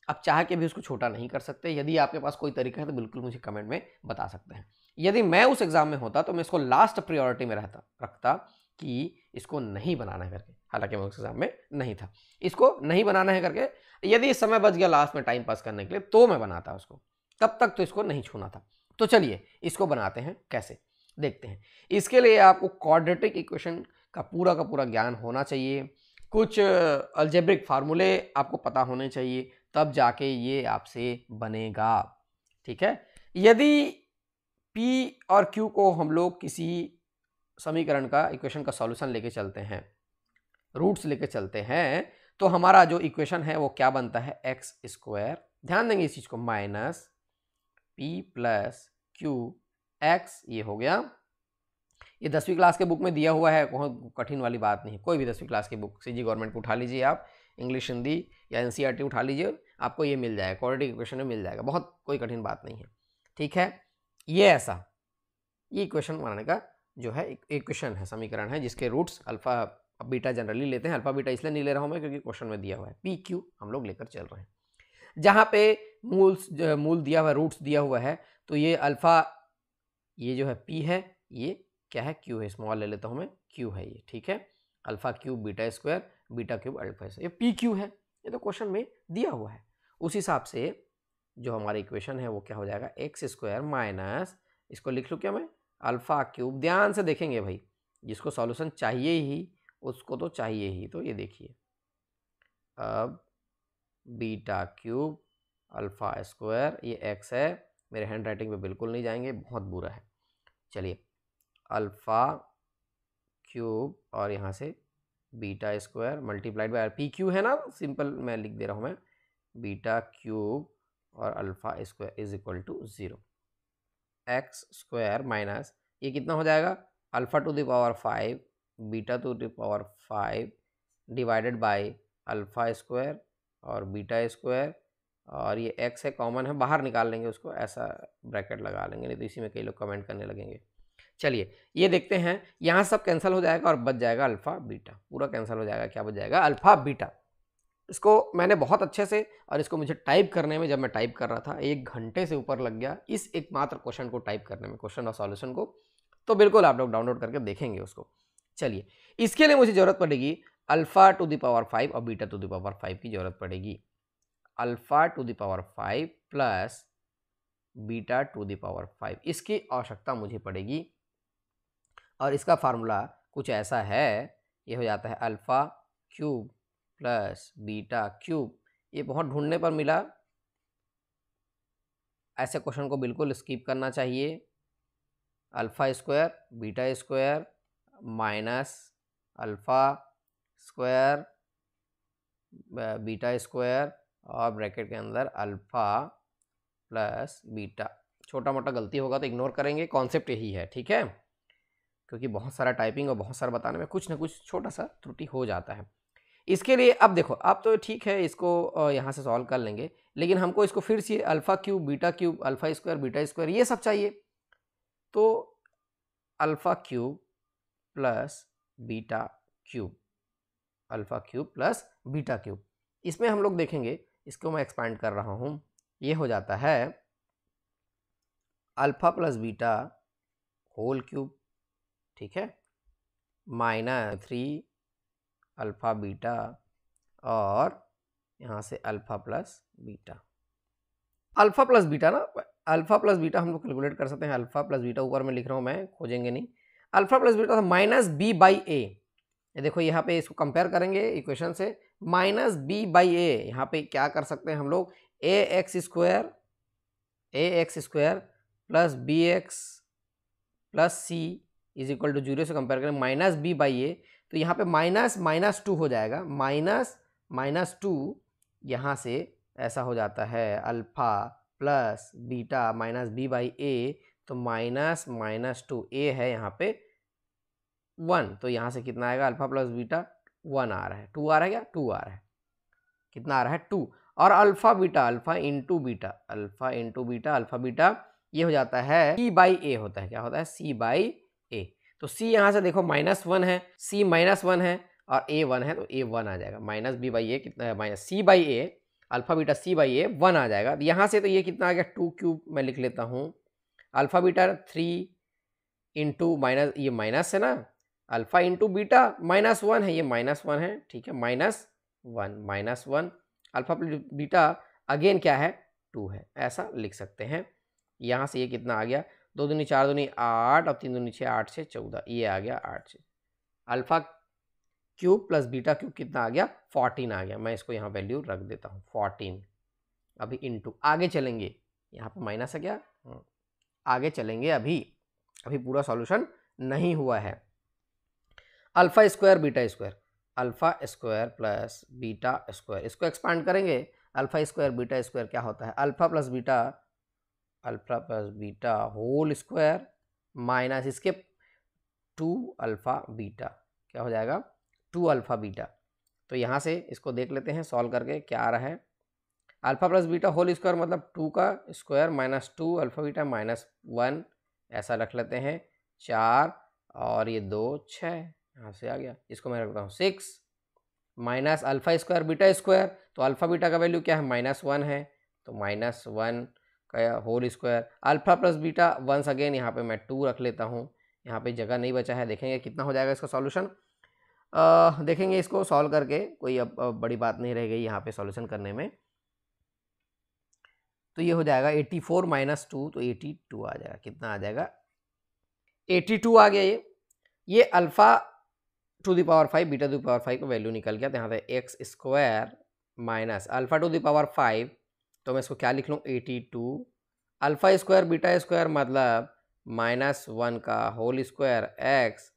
आप चाह के भी उसको छोटा नहीं कर सकते। यदि आपके पास कोई तरीका है तो बिल्कुल मुझे कमेंट में बता सकते हैं। यदि मैं उस एग्जाम में होता तो मैं इसको लास्ट प्रायोरिटी में रखता कि इसको नहीं बनाना है करके, हालांकि मैं उस एग्जाम में नहीं था, इसको नहीं बनाना है करके, यदि समय बच गया लास्ट में टाइम पास करने के लिए तो मैं बनाता उसको, तब तक तो इसको नहीं छूना था। तो चलिए इसको बनाते हैं, कैसे देखते हैं। इसके लिए आपको क्वाड्रेटिक इक्वेशन का पूरा ज्ञान होना चाहिए, कुछ अलजेब्रिक फार्मूले आपको पता होने चाहिए, तब जाके ये आपसे बनेगा, ठीक है। यदि P और Q को हम लोग किसी समीकरण का, इक्वेशन का सॉल्यूशन लेके चलते हैं, रूट्स लेके चलते हैं, तो हमारा जो इक्वेशन है वो क्या बनता है, एक्स स्क्वायर, ध्यान देंगे इस चीज को, minus P plus Q x, ये हो गया। ये 10वीं क्लास के बुक में दिया हुआ है, बहुत कठिन वाली बात नहीं है, कोई भी 10वीं क्लास की बुक सीजी गवर्नमेंट को उठा लीजिए आप, इंग्लिश हिंदी या एनसीईआरटी उठा लीजिए, आपको ये मिल जाएगा, क्वाड्रेटिक इक्वेशन में मिल जाएगा, बहुत कोई कठिन बात नहीं है, ठीक है। ये ऐसा, ये इक्वेशन बनाने का जो है इक्वेशन है, समीकरण है, जिसके रूट्स अल्फा बीटा जनरली लेते हैं, अल्फा बीटा इसलिए नहीं ले रहा हूँ मैं क्योंकि क्वेश्चन में दिया हुआ है, पी क्यू हम लोग लेकर चल रहे हैं। जहाँ पे मूल दिया हुआ है, रूट्स दिया हुआ है, तो ये अल्फा, ये जो है पी है, ये क्या है, क्यू है, स्मॉल ले लेता हूँ मैं, क्यू है ये, ठीक है, alpha cube beta square, beta cube alpha से, ये पी क्यू है, ये तो क्वेश्चन में दिया हुआ है। उस हिसाब से जो हमारी इक्वेशन है वो क्या हो जाएगा, एक्स स्क्वायर माइनस, इसको लिख लूँ क्या मैं, अल्फा क्यूब, ध्यान से देखेंगे भाई, जिसको सॉल्यूशन चाहिए ही उसको तो चाहिए ही, तो ये देखिए, अब बीटा क्यूब अल्फा स्क्वायर, ये एक्स है, मेरे हैंड राइटिंग पे बिल्कुल नहीं जाएंगे, बहुत बुरा है। चलिए अल्फा क्यूब और यहाँ से beta square multiplied by P Q है ना, सिंपल मैं लिख दे रहा हूँ मैं, बीटा क्यूब और alpha square is equal to 0, X square minus, ये कितना हो जाएगा, alpha to the power 5 beta to the power 5 divided by alpha square और बीटा स्क्वायर, और ये एक्स है कॉमन है, बाहर निकाल लेंगे उसको, ऐसा ब्रैकेट लगा लेंगे, नहीं तो इसी में कई लोग कमेंट करने लगेंगे। चलिए ये देखते हैं, यहाँ सब कैंसिल हो जाएगा और बच जाएगा अल्फा बीटा, पूरा कैंसिल हो जाएगा, क्या बच जाएगा, अल्फा बीटा। इसको मैंने बहुत अच्छे से, और इसको मुझे टाइप करने में, जब मैं टाइप कर रहा था 1 घंटे से ऊपर लग गया इस एकमात्र क्वेश्चन को टाइप करने में, क्वेश्चन और सॉल्यूशन को। तो बिल्कुल आप लोग डाउनलोड करके देखेंगे उसको। चलिए, इसके लिए मुझे जरूरत पड़ेगी अल्फा टू द पावर 5 और बीटा टू द पावर 5 की जरूरत पड़ेगी। Alpha to the power 5 plus beta to the power 5, इसकी आवश्यकता मुझे पड़ेगी। और इसका फार्मूला कुछ ऐसा है, ये हो जाता है alpha cube plus beta cube. ये बहुत ढूंढने पर मिला, ऐसे क्वेश्चन को बिल्कुल स्किप करना चाहिए। Alpha square beta square minus alpha square beta square और ब्रैकेट के अंदर अल्फा प्लस बीटा। छोटा मोटा गलती होगा तो इग्नोर करेंगे, कॉन्सेप्ट यही है, ठीक है, क्योंकि बहुत सारा टाइपिंग और बहुत सारा बताने में कुछ ना कुछ छोटा सा त्रुटि हो जाता है। इसके लिए अब देखो, अब तो ठीक है, इसको यहाँ से सॉल्व कर लेंगे, लेकिन हमको इसको फिर से alpha cube beta cube alpha square beta square ये सब चाहिए। तो alpha cube plus beta cube, alpha cube plus beta cube, इसमें हम लोग देखेंगे, इसको मैं एक्सपांड कर रहा हूँ, ये हो जाता है alpha plus beta whole cube, ठीक है, माइनस 3 अल्फा बीटा और यहाँ से alpha plus beta. Alpha plus beta ना, अल्फा प्लस बीटा हम लोग कैलकुलेट कर सकते हैं। अल्फा प्लस बीटा ऊपर में लिख रहा हूँ मैं, खोजेंगे नहीं। अल्फा प्लस बीटा था माइनस बी बाई ए, ये देखो यहाँ पे इसको कंपेयर करेंगे इक्वेशन से, माइनस बी बाई ए। यहाँ पे क्या कर सकते हैं हम लोग, A x square plus B x plus C is equal to 0 से कंपेयर करें माइनस बी बाई ए, तो यहाँ पे माइनस माइनस 2 हो जाएगा, माइनस माइनस 2, यहाँ से ऐसा हो जाता है alpha plus beta minus B by A, तो माइनस माइनस 2 ए है यहाँ पे 1, तो यहाँ से कितना आएगा, अल्फा प्लस बीटा 1 आ रहा है, 2 आ रहा है, क्या 2 आ रहा है, कितना आ रहा है 2। और alpha beta, alpha into beta, alpha into beta, alpha beta ये हो जाता है सी बाई ए होता है, क्या होता है सी बाई ए। तो सी यहाँ से देखो -1 है, सी -1 है और ए 1 है, तो ए 1 आ जाएगा, माइनस बी बाई ए कितना है, minus C by A, alpha beta C by A 1 आ जाएगा। यहाँ से तो ये कितना आ गया 2 क्यूब, मैं लिख लेता हूँ अल्फा बीटा 3 इंटू माइनस, ये माइनस है ना, अल्फा इंटू बीटा -1 है, ये -1 है, ठीक है, -1 अल्फा बीटा अगेन क्या है 2 है, ऐसा लिख सकते हैं। यहाँ से ये कितना आ गया, 2 दूनी 4 दूनी 8 और 3 दूनी 6, 8 से 14, ये आ गया 8 से। Alpha cube plus beta cube कितना आ गया 14 आ गया, मैं इसको यहाँ वैल्यू रख देता हूँ 14। अभी इंटू आगे चलेंगे, यहाँ पर माइनस है क्या, आगे चलेंगे, अभी पूरा सॉल्यूशन नहीं हुआ है। Alpha square beta square, alpha square plus beta square, इसको एक्सपांड करेंगे, अल्फा स्क्वायर बीटा स्क्वायर क्या होता है, alpha plus beta whole square minus इसके 2 अल्फा बीटा, क्या हो जाएगा 2 अल्फा बीटा। तो यहाँ से इसको देख लेते हैं सॉल्व करके क्या आ रहा है, alpha plus beta whole square मतलब 2 का स्क्वायर माइनस 2 अल्फा बीटा -1, ऐसा रख लेते हैं 4 और ये 2 6, यहाँ से आ गया, इसको मैं रखता हूँ 6 minus alpha square beta square, तो अल्फा बीटा का वैल्यू क्या है -1 है, तो -1 का whole square, alpha plus beta once again यहाँ पे मैं 2 रख लेता हूँ, यहाँ पे जगह नहीं बचा है। देखेंगे कितना हो जाएगा इसका सॉल्यूशन, देखेंगे इसको सॉल्व करके, कोई अब बड़ी बात नहीं रह गई यहाँ पे सॉल्यूशन करने में। तो ये हो जाएगा 84 माइनस 2, तो 82 आ जाएगा, कितना आ जाएगा 82 आ गया। ये alpha to the power 5 beta to the power 5 का वैल्यू निकल गया, तो यहाँ पे x square minus alpha to the power 5, तो मैं इसको क्या लिख लूँ 82, अल्फा स्क्वायर बीटा स्क्वायर मतलब -1 का whole square X,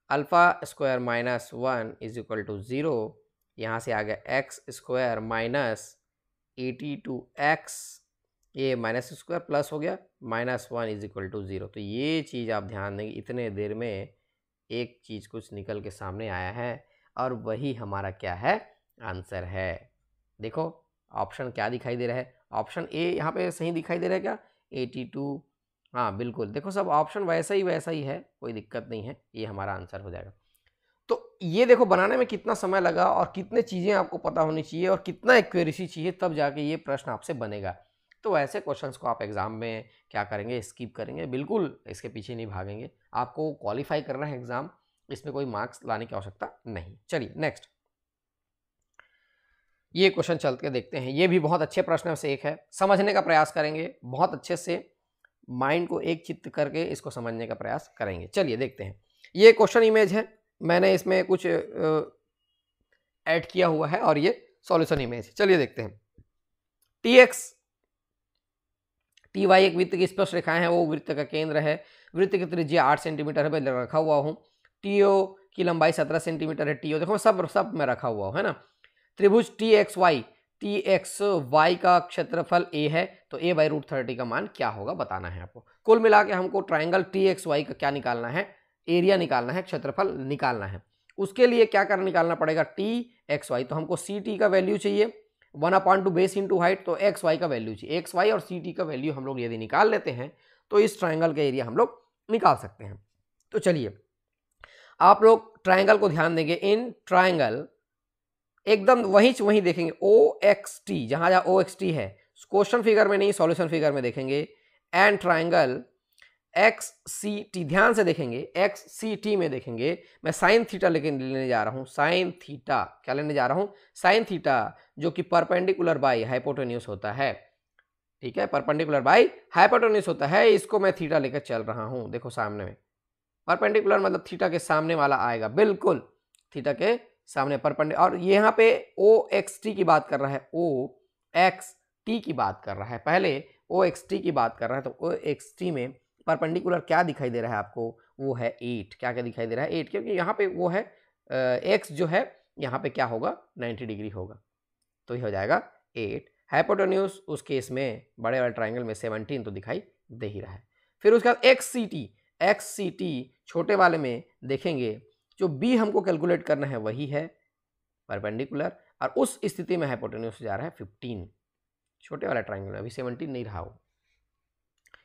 alpha square -1 is equal to 0, यहाँ से आ गया एक्स स्क्वायर माइनस 82x, ये माइनस स्क्वायर प्लस हो गया -1 इज इक्वल टू 0। तो ये चीज़ आप ध्यान देंगे, इतने देर में एक चीज़ कुछ निकल के सामने आया है और वही हमारा क्या है आंसर है। देखो ऑप्शन क्या दिखाई दे रहा है, ऑप्शन ए यहाँ पे सही दिखाई दे रहा है क्या 82, हाँ बिल्कुल, देखो सब ऑप्शन वैसा ही है, कोई दिक्कत नहीं है, ये हमारा आंसर हो जाएगा। तो ये देखो बनाने में कितना समय लगा और कितने चीज़ें आपको पता होनी चाहिए और कितना एक्यूरेसी चाहिए, तब जाके ये प्रश्न आपसे बनेगा। तो ऐसे क्वेश्चंस को आप एग्जाम में क्या करेंगे, स्किप करेंगे, बिल्कुल इसके पीछे नहीं भागेंगे। आपको क्वालिफाई करना है एग्जाम, इसमें कोई मार्क्स लाने की आवश्यकता नहीं। चलिए नेक्स्ट, ये क्वेश्चन चल के देखते हैं। ये भी बहुत अच्छे प्रश्न से एक है, समझने का प्रयास करेंगे, बहुत अच्छे से माइंड को एक चित्त करके इसको समझने का प्रयास करेंगे। चलिए देखते हैं। ये क्वेश्चन इमेज है, मैंने इसमें कुछ ऐड किया हुआ है और ये सॉल्यूशन इमेज। चलिए देखते हैं। टी एक्स टी वाई एक वृत्त की स्पर्श रेखाएं हैं, वो वृत्त का केंद्र है। वृत्त की त्रिज्या 8 सेंटीमीटर है, मैं रखा हुआ हूँ। टीओ की लंबाई 17 सेंटीमीटर है। टीओ देखो सब में रखा हुआ है ना। त्रिभुज टी एक्स वाई का क्षेत्रफल ए है, तो ए बाई रूट 30 का मान क्या होगा बताना है आपको। कुल मिला के हमको ट्राइंगल टी एक्स वाई का क्या निकालना है, एरिया निकालना है, क्षेत्रफल निकालना है। उसके लिए क्या कर निकालना पड़ेगा, टी एक्स वाई, तो हमको सी टी का वैल्यू चाहिए 1/2 बेस इंटू हाइट, तो एक्स वाई का वैल्यू चाहिए। एक्स वाई और सी टी का वैल्यू हम लोग यदि निकाल लेते हैं तो इस ट्राइंगल का एरिया हम लोग निकाल सकते हैं। तो चलिए आप लोग ट्राइंगल को ध्यान देंगे। इन ट्राइंगल एकदम वहीं देखेंगे ओ एक्स टी, जहां जहां ओ एक्स टी है, क्वेश्चन फिगर में नहीं सॉल्यूशन फिगर में देखेंगे। And triangle X C T, ध्यान से देखेंगे, एक्स सी टी में देखेंगे। मैं साइन थीटा लेने जा रहा हूं, साइन थीटा क्या लेने जा रहा हूं, साइन थीटा, जो कि परपेंडिकुलर बाई हाइपोटेन्यूज होता है। ठीक है, परपेंडिकुलर बाई हाइपोटेन्यूज होता है, इसको मैं थीटा लेकर चल रहा हूं। देखो सामने में परपेंडिकुलर मतलब थीटा के सामने वाला आएगा, बिल्कुल थीटा के सामने परपेंडिकुलर। और यहाँ पे ओ एक्स टी की बात कर रहा है, ओ एक्स टी की बात कर रहा है, पहले ओ एक्स टी की बात कर रहा है। तो ओ एक्स टी में परपेंडिकुलर क्या दिखाई दे रहा है आपको, वो है 8। क्या क्या दिखाई दे रहा है, 8, क्योंकि यहाँ पे वो है एक्स जो है यहाँ पे क्या होगा 90 डिग्री होगा, तो ये हो जाएगा 8। हाइपोटेन्यूज उस केस में बड़े वाले ट्राइंगल में 17 तो दिखाई दे ही रहा है। फिर उसके बाद एक्स सी टी छोटे वाले में देखेंगे, जो बी हमको कैलकुलेट करना है वही है परपेंडिकुलर, और उस स्थिति में हाइपोटेन्यूज जा रहा है 15, छोटे वाला ट्राइंगल में अभी 17 नहीं रहा हो,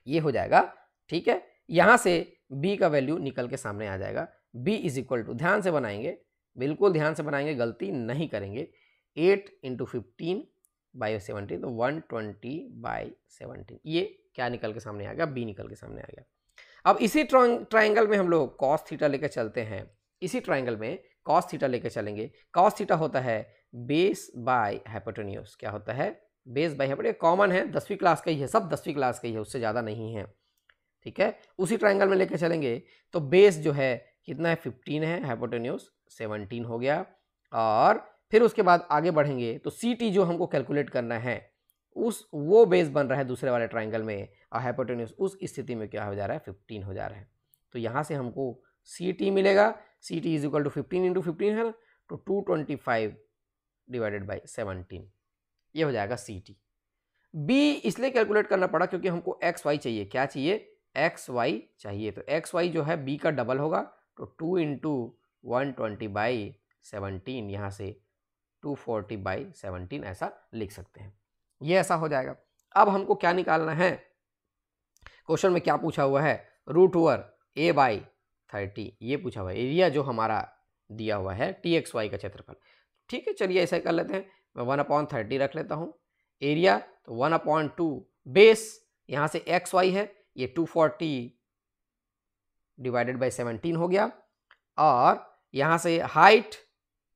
ये हो जाएगा। ठीक है, यहां से b का वैल्यू निकल के सामने आ जाएगा। b इज इक्वल टू, ध्यान से बनाएंगे, बिल्कुल ध्यान से बनाएंगे, गलती नहीं करेंगे। 8 इंटू 15 बाई 17, तो 120 बाई 17, ये क्या निकल के सामने आ गया, b निकल के सामने आ गया। अब इसी ट्राइंगल में हम लोग कॉस थीटा लेकर चलते हैं। इसी ट्राइंगल में कॉस थीटा लेकर चलेंगे। कॉस थीटा होता है बेस बाय हाइपोटेन्यूज। क्या होता है, बेस बाय हाइपोटेन्यूज, कॉमन है, 10वीं क्लास का ही है, सब 10वीं क्लास का ही है, उससे ज़्यादा नहीं है। ठीक है, उसी ट्राइंगल में लेकर चलेंगे तो बेस जो है कितना है 15 है, हाइपोटेन्यूज 17 हो गया। और फिर उसके बाद आगे बढ़ेंगे तो सी टी जो हमको कैलकुलेट करना है, वो बेस बन रहा है दूसरे वाले ट्राइंगल में, और हाइपोटेन्यूज उस स्थिति में क्या हो जा रहा है 15 हो जा रहा है। तो यहाँ से हमको सी टी मिलेगा, C T is equal to 15 into 15 है ना, तो 225 डिवाइडेड बाई 17, ये हो जाएगा सी टी। बी इसलिए कैलकुलेट करना पड़ा क्योंकि हमको एक्स वाई चाहिए। क्या चाहिए, एक्स वाई चाहिए, तो एक्स वाई जो है बी का डबल होगा, तो 2 इंटू 120 बाई 17, यहाँ से 240 बाई 17 ऐसा लिख सकते हैं, ये ऐसा हो जाएगा। अब हमको क्या निकालना है, क्वेश्चन में क्या पूछा हुआ है, रूट ओवर a बाई 30, ये पूछा हुआ है। एरिया जो हमारा दिया हुआ है टी एक्स वाई का क्षेत्रफल। ठीक है, चलिए ऐसा कर लेते हैं, मैं 1/30 रख लेता हूँ। एरिया तो 1/2, बेस यहाँ से एक्स वाई है, ये 240 डिवाइडेड बाई 17 हो गया, और यहाँ से हाइट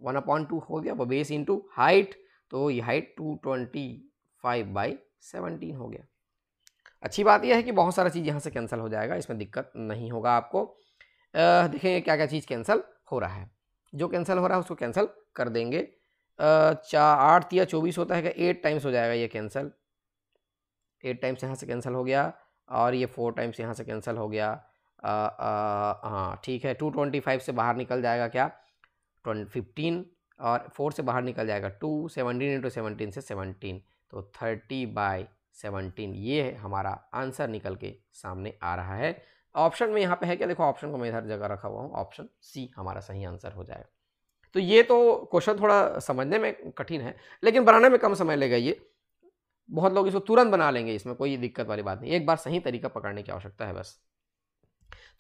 1/2 हो गया, वो बेस इंटू हाइट, तो ये हाइट 225 बाई 17 हो गया। अच्छी बात यह है कि बहुत सारा चीज़ यहाँ से कैंसिल हो जाएगा, इसमें दिक्कत नहीं होगा आपको। देखेंगे क्या क्या चीज़ कैंसिल हो रहा है, जो कैंसिल हो रहा है उसको कैंसिल कर देंगे। 8 या 24 होता है, 8 टाइम्स हो जाएगा ये कैंसिल, 8 टाइम्स यहाँ से कैंसिल हो गया, और ये 4 टाइम्स यहाँ से कैंसिल हो गया। हाँ ठीक है, 225 से बाहर निकल जाएगा क्या 15, और 4 से बाहर निकल जाएगा 2, 17 इंटू 17 से 17, तो 30 बाई 17, ये हमारा आंसर निकल के सामने आ रहा है। ऑप्शन में यहाँ पे है क्या, देखो ऑप्शन को मैं इधर जगह रखा हुआ हूँ, ऑप्शन सी हमारा सही आंसर हो जाएगा। तो ये तो क्वेश्चन थोड़ा समझने में कठिन है, लेकिन बनाने में कम समय लेगा। ये बहुत लोग इसको तुरंत बना लेंगे, इसमें कोई दिक्कत वाली बात नहीं, एक बार सही तरीका पकड़ने की आवश्यकता है बस।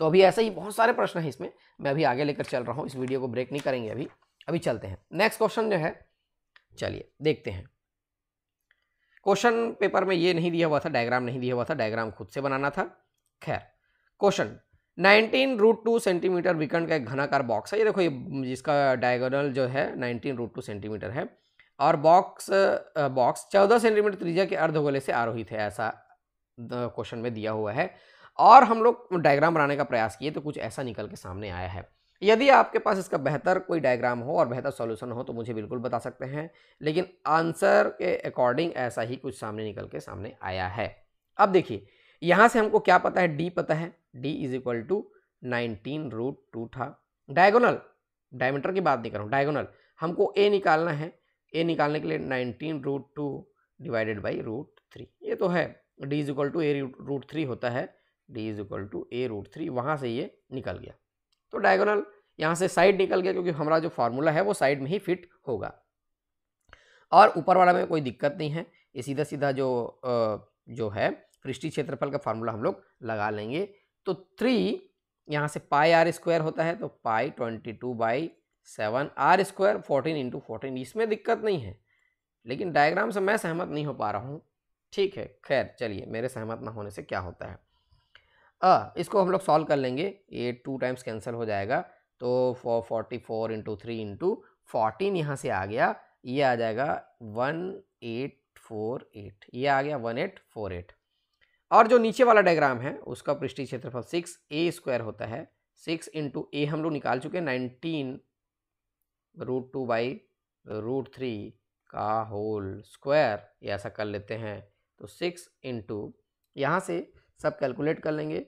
तो अभी ऐसे ही बहुत सारे प्रश्न हैं इसमें, मैं अभी आगे लेकर चल रहा हूँ, इस वीडियो को ब्रेक नहीं करेंगे अभी चलते हैं नेक्स्ट क्वेश्चन जो है, चलिए देखते हैं। क्वेश्चन पेपर में ये नहीं दिया हुआ था, डायग्राम नहीं दिया हुआ था, डायग्राम खुद से बनाना था। खैर, क्वेश्चन 19√2 सेंटीमीटर विकर्ण का एक घनाकार बॉक्स है, ये देखो, ये जिसका डायगोनल जो है 19√2 सेंटीमीटर है, और बॉक्स 14 सेंटीमीटर त्रिज्या के अर्धगोले से आरोहित है, ऐसा क्वेश्चन में दिया हुआ है। और हम लोग डायग्राम बनाने का प्रयास किए तो कुछ ऐसा निकल के सामने आया है। यदि आपके पास इसका बेहतर कोई डायग्राम हो और बेहतर सॉल्यूशन हो तो मुझे बिल्कुल बता सकते हैं, लेकिन आंसर के अकॉर्डिंग ऐसा ही कुछ सामने निकल के सामने आया है। अब देखिए, यहाँ से हमको क्या पता है, डी पता है, डी इज इक्वल टू 19√2 था। डायगोनल, डायमीटर की बात नहीं कर रहा हूँ, डायगोनल हमको ए निकालना है, ए निकालने के लिए 19√2 डिवाइडेड बाई √3, ये तो है, D is equal to a√3 होता है, D is equal to a√3, वहाँ से ये निकल गया। तो डायगोनल यहाँ से साइड निकल गया, क्योंकि हमारा जो फार्मूला है वो साइड में ही फिट होगा, और ऊपर वाला में कोई दिक्कत नहीं है, ये सीधा सीधा जो है पृष्ठीय क्षेत्रफल का फार्मूला हम लोग लगा लेंगे। तो 3 यहाँ से पाई आर स्क्वायर होता है, तो पाई 22/7 आर स्क्वायर 14 × 14, इसमें दिक्कत नहीं है, लेकिन डायग्राम से मैं सहमत नहीं हो पा रहा हूँ। ठीक है, खैर चलिए, मेरे सहमत ना होने से क्या होता है, इसको हम लोग सॉल्व कर लेंगे, ये 2 टाइम्स कैंसिल हो जाएगा, तो 44 × 3 × 14 यहाँ से आ गया, ये आ जाएगा 1848, ये आ गया 1848। और जो नीचे वाला डायग्राम है उसका पृष्ठीय क्षेत्रफल 6a² होता है, 6 × a हम लोग निकाल चुके हैं, 19√2/√3 का होल स्क्वायर, ये ऐसा कर लेते हैं, तो 6 × यहाँ से सब कैलकुलेट कर लेंगे,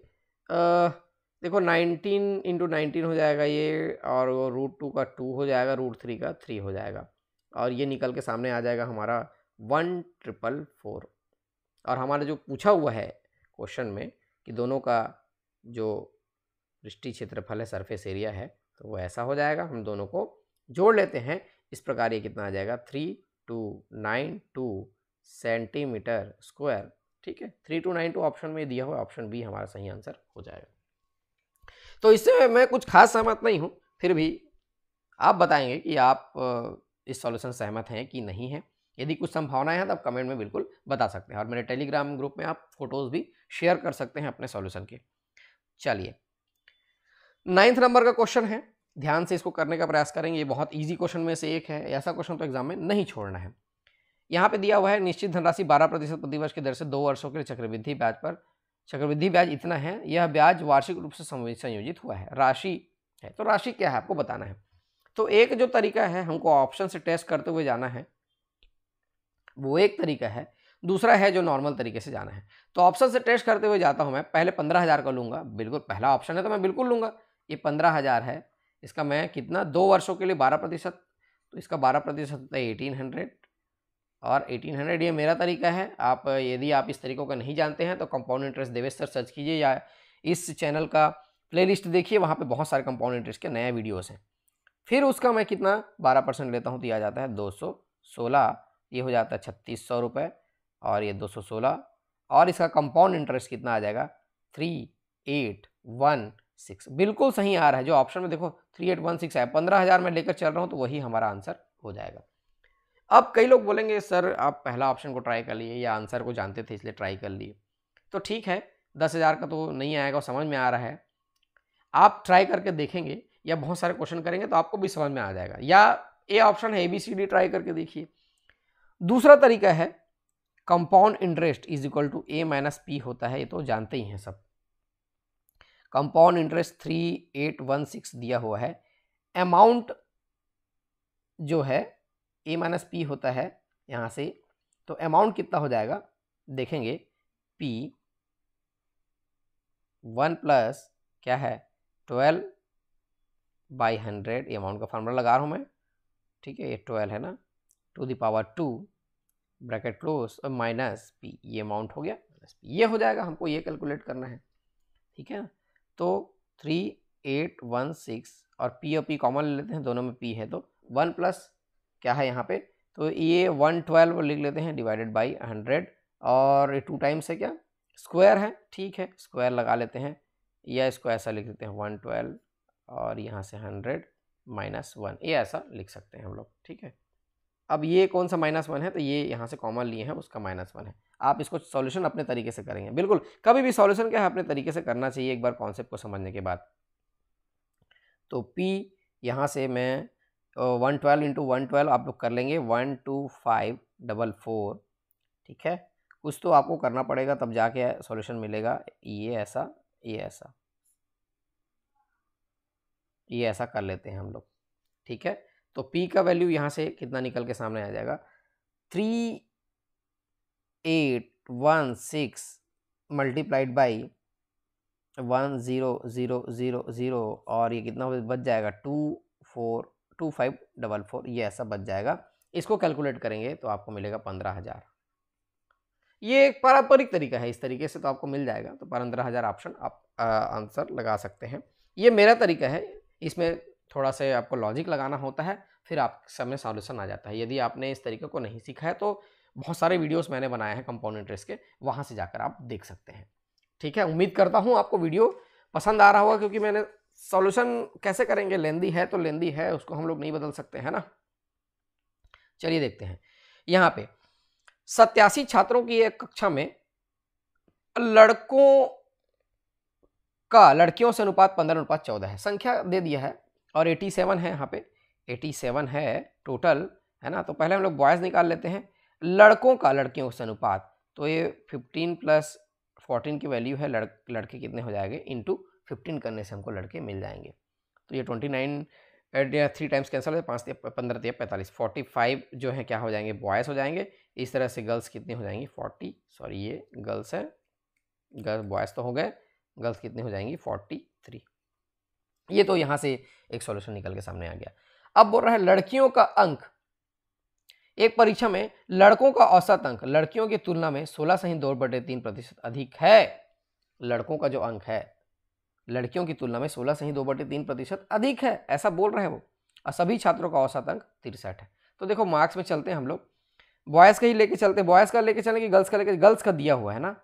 देखो 19 × 19 हो जाएगा ये, और √2 का 2 हो जाएगा, √3 का 3 हो जाएगा, और ये निकल के सामने आ जाएगा हमारा 1444। और हमारा जो पूछा हुआ है क्वेश्चन में कि दोनों का जो पृष्ठीय क्षेत्रफल है, सरफेस एरिया है, तो वो ऐसा हो जाएगा, हम दोनों को जोड़ लेते हैं, इस प्रकार ये कितना आ जाएगा 3292 सेंटीमीटर स्क्वायर। ठीक है, 3292 ऑप्शन में दिया हुआ, ऑप्शन बी हमारा सही आंसर हो जाएगा। तो इससे मैं कुछ खास सहमत नहीं हूँ, फिर भी आप बताएंगे कि आप इस सॉल्यूशन से सहमत हैं कि नहीं है। यदि कुछ संभावनाएं हैं तो आप कमेंट में बिल्कुल बता सकते हैं, और मेरे टेलीग्राम ग्रुप में आप फोटोज़ भी शेयर कर सकते हैं अपने सॉल्यूशन के। चलिए, 9th नंबर का क्वेश्चन है, ध्यान से इसको करने का प्रयास करेंगे, ये बहुत ईजी क्वेश्चन में से एक है, ऐसा क्वेश्चन तो एग्जाम में नहीं छोड़ना है। यहाँ पे दिया हुआ है, निश्चित धनराशि 12% प्रतिवर्ष की दर से 2 वर्षों के लिए चक्रवृद्धि ब्याज पर, चक्रवृद्धि ब्याज इतना है, यह ब्याज वार्षिक रूप से संयोजित हुआ है, राशि है, तो राशि क्या है आपको बताना है। तो एक जो तरीका है, हमको ऑप्शन से टेस्ट करते हुए जाना है, वो एक तरीका है, दूसरा है जो नॉर्मल तरीके से जाना है। तो ऑप्शन से टेस्ट करते हुए जाता हूँ मैं, पहले 15,000 का लूँगा, बिल्कुल पहला ऑप्शन है तो मैं बिल्कुल लूँगा, ये 15,000 है, इसका मैं कितना 2 वर्षों के लिए 12%, तो इसका 12% होता है 1800, और 1800 ये मेरा तरीका है। आप यदि आप इस तरीकों का नहीं जानते हैं तो compound interest Devesh sir search कीजिए, या इस चैनल का प्लेलिस्ट देखिए, वहाँ पे बहुत सारे कंपाउंड इंटरेस्ट के नए वीडियोस हैं। फिर उसका मैं कितना 12% लेता हूँ, तो यह आ जाता है 216, ये हो जाता है 3600 रुपये, और ये 216, और इसका कंपाउंड इंटरेस्ट कितना आ जाएगा 3816, बिल्कुल सही आ रहा है, जो ऑप्शन में देखो 3816 है, 15,000 में लेकर चल रहा हूँ, तो वही हमारा आंसर हो जाएगा। अब कई लोग बोलेंगे सर आप पहला ऑप्शन को ट्राई कर लिए, या आंसर को जानते थे इसलिए ट्राई कर लिए, तो ठीक है, 10,000 का तो नहीं आएगा, समझ में आ रहा है, आप ट्राई करके देखेंगे या बहुत सारे क्वेश्चन करेंगे तो आपको भी समझ में आ जाएगा, या ए ऑप्शन है ABCD ट्राई करके देखिए। दूसरा तरीका है compound interest is equal to A - P होता है, ये तो जानते ही हैं सब। कंपाउंड इंटरेस्ट 3816 दिया हुआ है, अमाउंट जो है A - P होता है यहाँ से, तो अमाउंट कितना हो जाएगा देखेंगे, P 1 प्लस क्या है 12/100, ये अमाउंट का फार्मूला लगा रहा हूँ मैं, ठीक है, ये 12 है ना, to the power 2 bracket close और माइनस P, ये अमाउंट हो गया, ये हो जाएगा, हमको ये कैलकुलेट करना है, ठीक है ना। तो 3816 और P और P कॉमन ले लेते हैं, दोनों में P है, तो 1 प्लस क्या है यहाँ पे, तो ये 112 लिख लेते हैं डिवाइडेड बाई 100, और 2 टाइम्स है क्या, स्क्वायर है, ठीक है, स्क्वायर लगा लेते हैं, या इसको ऐसा लिख देते हैं 112 और यहाँ से 100 -1, ये ऐसा लिख सकते हैं हम लोग, ठीक है। अब ये कौन सा -1 है, तो ये यहाँ से कॉमन लिए हैं, उसका -1 है। आप इसको सॉल्यूशन अपने तरीके से करेंगे, बिल्कुल कभी भी सॉल्यूशन क्या है अपने तरीके से करना चाहिए एक बार कॉन्सेप्ट को समझने के बाद। तो P यहाँ से मैं 112 × 112 आप लोग कर लेंगे 12544, ठीक है। कुछ तो आपको करना पड़ेगा तब जाके सॉल्यूशन मिलेगा। ये ऐसा, ये ऐसा, ये ऐसा कर लेते हैं हम लोग, ठीक है। तो P का वैल्यू यहाँ से कितना निकल के सामने आ जाएगा, 3816 मल्टीप्लाइड बाई 10000 और ये कितना बच जाएगा 242544, ये ऐसा बच जाएगा। इसको कैलकुलेट करेंगे तो आपको मिलेगा 15,000। ये एक पारंपरिक तरीका है, इस तरीके से तो आपको मिल जाएगा। तो 15,000 ऑप्शन आप आंसर लगा सकते हैं। ये मेरा तरीका है, इसमें थोड़ा सा आपको लॉजिक लगाना होता है, फिर आप समय सॉल्यूशन आ जाता है। यदि आपने इस तरीके को नहीं सीखा है तो बहुत सारे वीडियोस मैंने बनाए हैं कंपाउंड इंटरेस्ट के, वहाँ से जाकर आप देख सकते हैं, ठीक है। उम्मीद करता हूँ आपको वीडियो पसंद आ रहा होगा, क्योंकि मैंने सॉल्यूशन कैसे करेंगे, लेंदी है तो लेंदी है, उसको हम लोग नहीं बदल सकते हैं ना। चलिए देखते हैं। यहाँ पे 87 छात्रों की एक कक्षा में लड़कियों से अनुपात 15:14 है। संख्या दे दिया है और 87 है, यहाँ पे 87 है टोटल, है ना। तो पहले हम लोग बॉयज़ निकाल लेते हैं। लड़कियों से अनुपात, तो ये 15 + 14 की वैल्यू है, लड़के कितने हो जाएंगे, इंटू 15 करने से हमको लड़के मिल जाएंगे। तो ये 29 3 टाइम्स कैंसिल है, 5 × 15 = 45, 45 जो है क्या हो जाएंगे, बॉयज़ हो जाएंगे। इस तरह से गर्ल्स कितनी हो जाएंगी, 40, सॉरी ये गर्ल्स है, गर्ल्स बॉयज़ तो हो गए, गर्ल्स कितनी हो जाएंगी 43। ये तो यहाँ से एक सॉल्यूशन निकल के सामने आ गया। अब बोल रहा है लड़कियों का अंक, एक परीक्षा में लड़कों का औसत अंक लड़कियों की तुलना में 16.2/3% अधिक है। लड़कों का जो अंक है लड़कियों की तुलना में 16.2/3% अधिक है, ऐसा बोल रहे हैं वो। और सभी छात्रों का औसत अंक 63 है। तो देखो मार्क्स में चलते हैं हम लोग, बॉयज़ का ही लेके चलते, बॉयज़ का लेके चलेंगे, गर्ल्स का लेके, गर्ल्स का दिया हुआ है ना,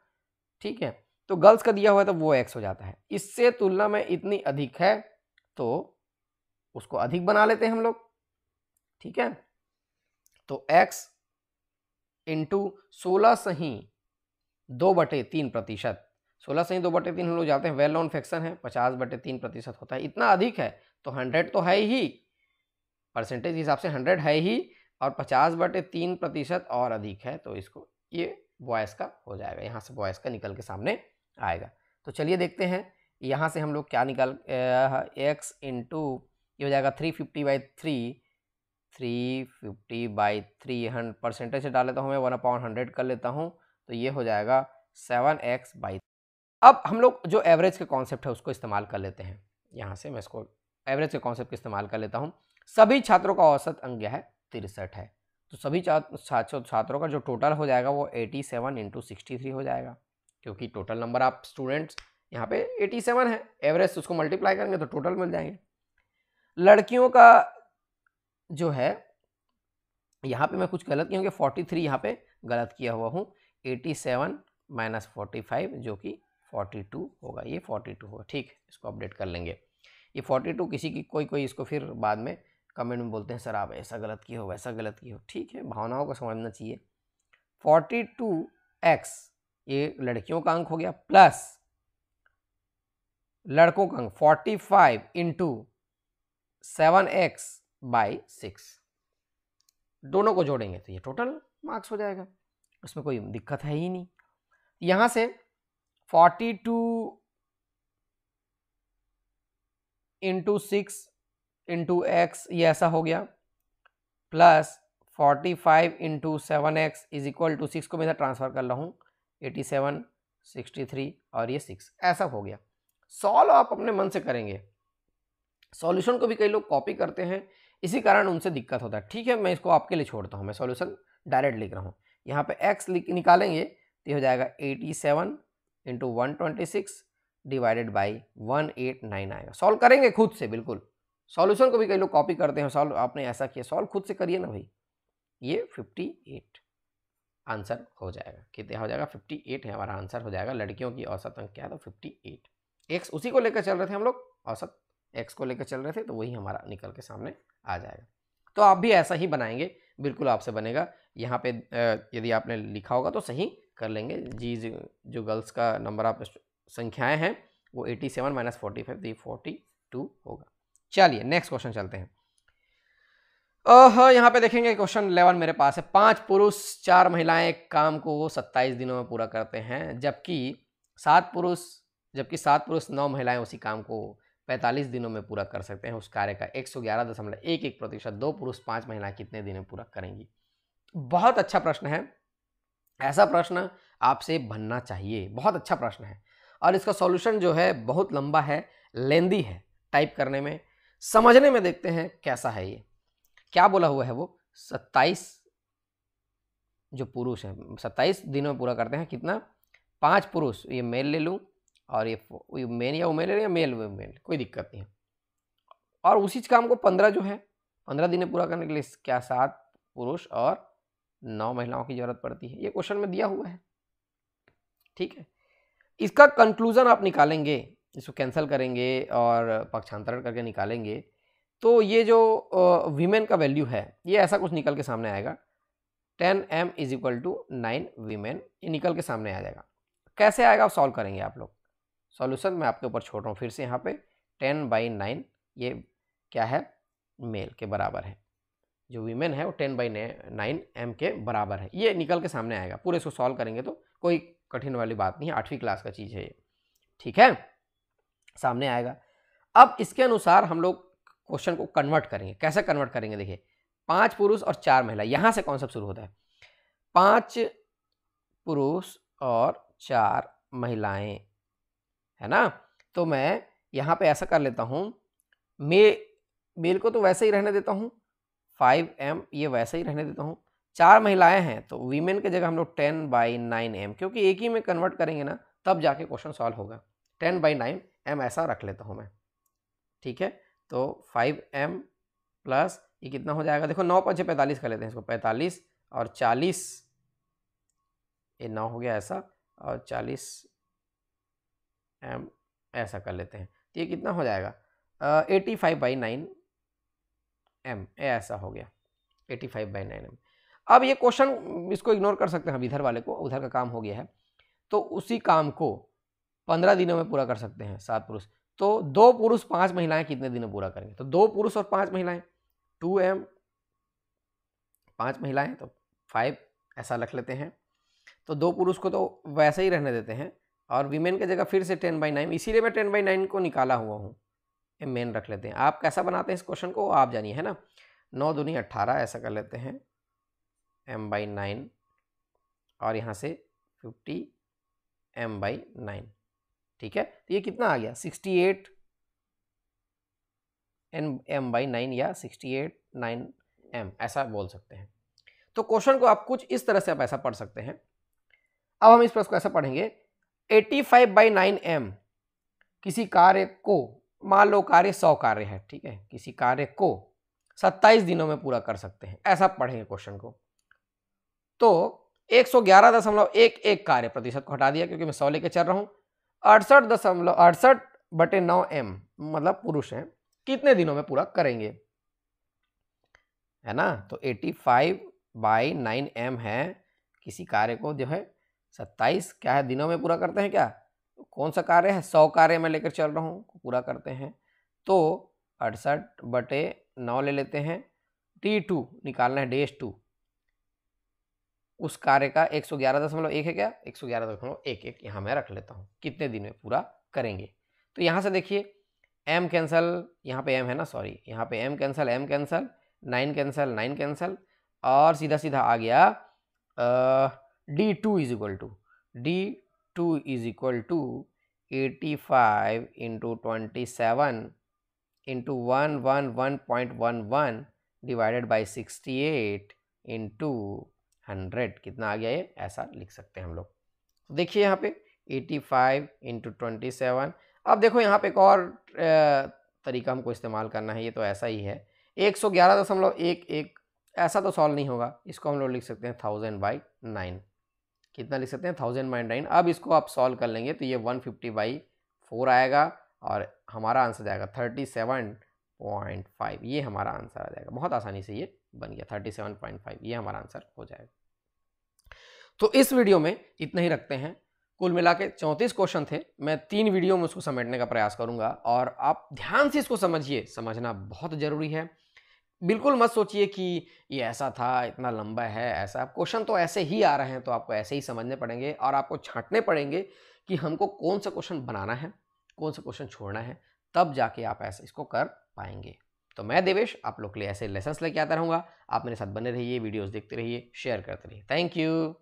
ठीक है। तो गर्ल्स का दिया हुआ है तो वो x हो जाता है, इससे तुलना में इतनी अधिक है तो उसको अधिक बना लेते हैं हम लोग, ठीक है। तो x × 16.2/3%, 16.2/3 हम लोग जाते हैं, वेल नोन फ्रैक्शन है, 50/3% होता है। इतना अधिक है तो 100 तो है ही, परसेंटेज हिसाब से 100 है ही, और 50/3% और अधिक है, तो इसको ये बॉयज़ का हो जाएगा, यहाँ से बॉयज़ का निकल के सामने आएगा। तो चलिए देखते हैं यहाँ से हम लोग क्या निकाल, x इंटू ये हो जाएगा 350/3, 350/3 परसेंटेज से डाल लेता हूँ मैं, 1/100 कर लेता हूँ, तो ये हो जाएगा 7x/। अब हम लोग जो एवरेज के कॉन्सेप्ट है उसको इस्तेमाल कर लेते हैं। यहाँ से मैं इसको एवरेज के कॉन्सेप्ट इस्तेमाल कर लेता हूँ। सभी छात्रों का औसत अंक है 63 है, तो सभी छात्रों का जो टोटल हो जाएगा वो 87 × 63 हो जाएगा, क्योंकि टोटल नंबर ऑफ स्टूडेंट्स यहाँ पे 87 है, एवरेज उसको मल्टीप्लाई करेंगे तो टोटल मिल जाएंगे। लड़कियों का जो है यहाँ पे मैं कुछ गलत किया हूँ, 43 यहाँ पे गलत किया हुआ हूँ, 87 - 45 जो कि 42 होगा, ये 42 होगा, ठीक। इसको अपडेट कर लेंगे। ये 42 किसी की कोई इसको फिर बाद में कमेंट में बोलते हैं सर आप ऐसा गलत किए हो, वैसा गलत किए हो, ठीक है, भावनाओं को समझना चाहिए। 42x ये लड़कियों का अंक हो गया, प्लस लड़कों का अंक 45 × 7x/6, दोनों को जोड़ेंगे तो ये टोटल मार्क्स हो जाएगा, उसमें कोई दिक्कत है ही नहीं। यहाँ से 42 × 6 × x ये ऐसा हो गया, प्लस 45 × 7x = 6 को मैं इधर ट्रांसफर कर रहा हूँ, 87 63 और ये 6 ऐसा हो गया। सॉल्व आप अपने मन से करेंगे, सॉल्यूशन को भी कई लोग कॉपी करते हैं, इसी कारण उनसे दिक्कत होता है, ठीक है। मैं इसको आपके लिए छोड़ता हूँ, मैं सॉल्यूशन डायरेक्ट लिख रहा हूँ। यहाँ पे x निकालेंगे तो हो जाएगा 87 × 126 / 189 आएगा। सॉल्व करेंगे खुद से, बिल्कुल सॉल्यूशन को भी कई लोग कॉपी करते हैं, सॉल्व आपने ऐसा किया, सॉल्व खुद से करिए ना भाई। ये 58 आंसर हो जाएगा, कितना हो जाएगा 58 है हमारा आंसर हो जाएगा। लड़कियों की औसत अंक क्या है तो 58, एक्स उसी को लेकर चल रहे थे हम लोग, औसत एक्स को लेकर चल रहे थे, तो वही हमारा निकल के सामने आ जाएगा। तो आप भी ऐसा ही बनाएंगे, बिल्कुल आपसे बनेगा। यहाँ पे यदि आपने लिखा होगा तो सही कर लेंगे। जी जो गर्ल्स का नंबर ऑफ संख्याएं हैं वो 87 माइनस 45 दी 42 होगा। चलिए नेक्स्ट क्वेश्चन चलते हैं। यहाँ पे देखेंगे क्वेश्चन 11 मेरे पास है। 5 पुरुष 4 महिलाएं काम को 27 दिनों में पूरा करते हैं, जबकि 7 पुरुष 9 महिलाएं उसी काम को 45 दिनों में पूरा कर सकते हैं। उस कार्य का 111.11% 2 पुरुष 5 महिलाएं कितने दिन में पूरा करेंगी? बहुत अच्छा प्रश्न है, ऐसा प्रश्न आपसे बनना चाहिए, बहुत अच्छा प्रश्न है। और इसका सॉल्यूशन जो है बहुत लंबा है, लेंदी है टाइप करने में, समझने में देखते हैं कैसा है ये। क्या बोला हुआ है वो? 27 जो पुरुष हैं 27 दिनों में पूरा करते हैं, कितना? 5 पुरुष, ये मेल ले लूँ और ये मेन या वुमेन ले लें, या मेल वुमेन, कोई दिक्कत नहीं है। और उसी काम को 15 जो है 15 दिन में पूरा करने के लिए क्या 7 पुरुष और 9 महिलाओं की जरूरत पड़ती है। ये क्वेश्चन में दिया हुआ है, ठीक है। इसका कंक्लूजन आप निकालेंगे, इसको कैंसिल करेंगे और पक्षांतरण करके निकालेंगे, तो ये जो वीमेन का वैल्यू है ये ऐसा कुछ निकल के सामने आएगा। 10m is equal to 9 women, ये निकल के सामने आ जाएगा। कैसे आएगा आप सॉल्व करेंगे आप लोग, सॉल्यूशन मैं आपके ऊपर छोड़ रहा हूँ फिर से। यहाँ पे 10/9 ये क्या है? मेल के बराबर है, जो वीमेन है वो 10/9 m के बराबर है। ये निकल के सामने आएगा, पूरे इसको सॉल्व करेंगे तो कोई कठिन वाली बात नहीं है, 8वीं क्लास का चीज़ है ये, ठीक है, सामने आएगा। अब इसके अनुसार हम लोग क्वेश्चन को कन्वर्ट करेंगे। कैसे कन्वर्ट करेंगे? देखिए 5 पुरुष और 4 महिला, यहां से कॉन्सेप्ट शुरू होता है। 5 पुरुष और 4 महिलाएं, है ना। तो मैं यहां पे ऐसा कर लेता हूं, मेल को तो वैसे ही रहने देता हूं, 5m ये वैसे ही रहने देता हूं। 4 महिलाएं हैं तो वीमेन की जगह हम लोग 10/9m, क्योंकि एक ही में कन्वर्ट करेंगे ना तब जाके क्वेश्चन सॉल्व होगा। 10/9m ऐसा रख लेता हूं मैं, ठीक है। तो 5m प्लस ये कितना हो जाएगा? देखो 9 5 45 कर लेते हैं इसको, 45 और 40, ये 9 हो गया ऐसा, और 40m ऐसा कर लेते हैं, तो ये कितना हो जाएगा? 85/9m, ऐसा हो गया 85/9m। अब ये क्वेश्चन इसको इग्नोर कर सकते हैं हम, इधर वाले को, उधर का काम हो गया है। तो उसी काम को 15 दिनों में पूरा कर सकते हैं 7 पुरुष। तो 2 पुरुष 5 महिलाएं कितने दिन में पूरा करेंगे? तो 2 पुरुष और 5 महिलाएं, 2m 5 महिलाएं तो 5 ऐसा रख लेते हैं। तो 2 पुरुष को तो वैसे ही रहने देते हैं, और वीमेन की जगह फिर से 10/9, इसीलिए मैं 10/9 को निकाला हुआ हूँ, ये मेन रख लेते हैं। आप कैसा बनाते हैं इस क्वेश्चन को आप जानिए, है ना। 9 दूनी 18 ऐसा कर लेते हैं, m/9 और यहाँ से 50m/9, ठीक है। तो ये कितना आ गया? 68 m/9 या 68/9m ऐसा बोल सकते हैं। तो क्वेश्चन को आप कुछ इस तरह से आप ऐसा पढ़ सकते हैं। अब हम इस प्रश्न को ऐसा पढ़ेंगे, 85/9m किसी कार्य को, मान लो कार्य 100 कार्य है, ठीक है, किसी कार्य को 27 दिनों में पूरा कर सकते हैं, ऐसा पढ़ेंगे क्वेश्चन को। तो 111.11 कार्य प्रतिशत को हटा दिया क्योंकि मैं 100 लेके चल रहा हूं। 68/9m मतलब पुरुष हैं, कितने दिनों में पूरा करेंगे, है ना। तो 85/9m है, किसी कार्य को जो है 27 क्या है दिनों में पूरा करते हैं। क्या कौन सा कार्य है? 100 कार्य में लेकर चल रहा हूँ, पूरा करते हैं। तो 68/9 ले लेते हैं, T2 निकालना है, -2, उस कार्य का 111.1 है, क्या 111.11 यहाँ मैं रख लेता हूँ, कितने दिन में पूरा करेंगे। तो यहाँ से देखिए m कैंसल, यहाँ पे m है ना, सॉरी, यहाँ पे m कैंसल, 9 कैंसल, 9 कैंसल, और सीधा सीधा आ गया D2 is equal to 85 into 27 into 111.11 divided by 68 into 100, कितना आ गया ये? ऐसा लिख सकते हैं हम लोग। तो देखिए यहाँ पे 85 इंटू 27। अब देखो यहाँ पे एक और तरीका हमको इस्तेमाल करना है, ये तो ऐसा ही है, 111.11 ऐसा तो सॉल्व नहीं होगा, इसको हम लोग लिख सकते हैं 1000/9, कितना लिख सकते हैं? 1000/9। अब इसको आप सॉल्व कर लेंगे तो ये 150/4 4 आएगा और हमारा आंसर जाएगा 37.5। ये हमारा आंसर आ जाएगा। बहुत आसानी से ये बन गया 37.5, ये हमारा आंसर हो जाएगा। तो इस वीडियो में इतना ही रखते हैं। कुल मिला के 34 क्वेश्चन थे। मैं 3 वीडियो में उसको समेटने का प्रयास करूंगा और आप ध्यान से इसको समझिए, समझना बहुत जरूरी है। बिल्कुल मत सोचिए कि ये ऐसा था, इतना लंबा है, ऐसा। क्वेश्चन तो ऐसे ही आ रहे हैं तो आपको ऐसे ही समझने पड़ेंगे और आपको छांटने पड़ेंगे कि हमको कौन सा क्वेश्चन बनाना है, कौन सा क्वेश्चन छोड़ना है, तब जाके आप ऐसे इसको कर पाएंगे। तो मैं देवेश आप लोग के लिए ऐसे लेसन्स लेके आता रहूँगा। आप मेरे साथ बने रहिए, वीडियोज़ देखते रहिए, शेयर करते रहिए। Thank you.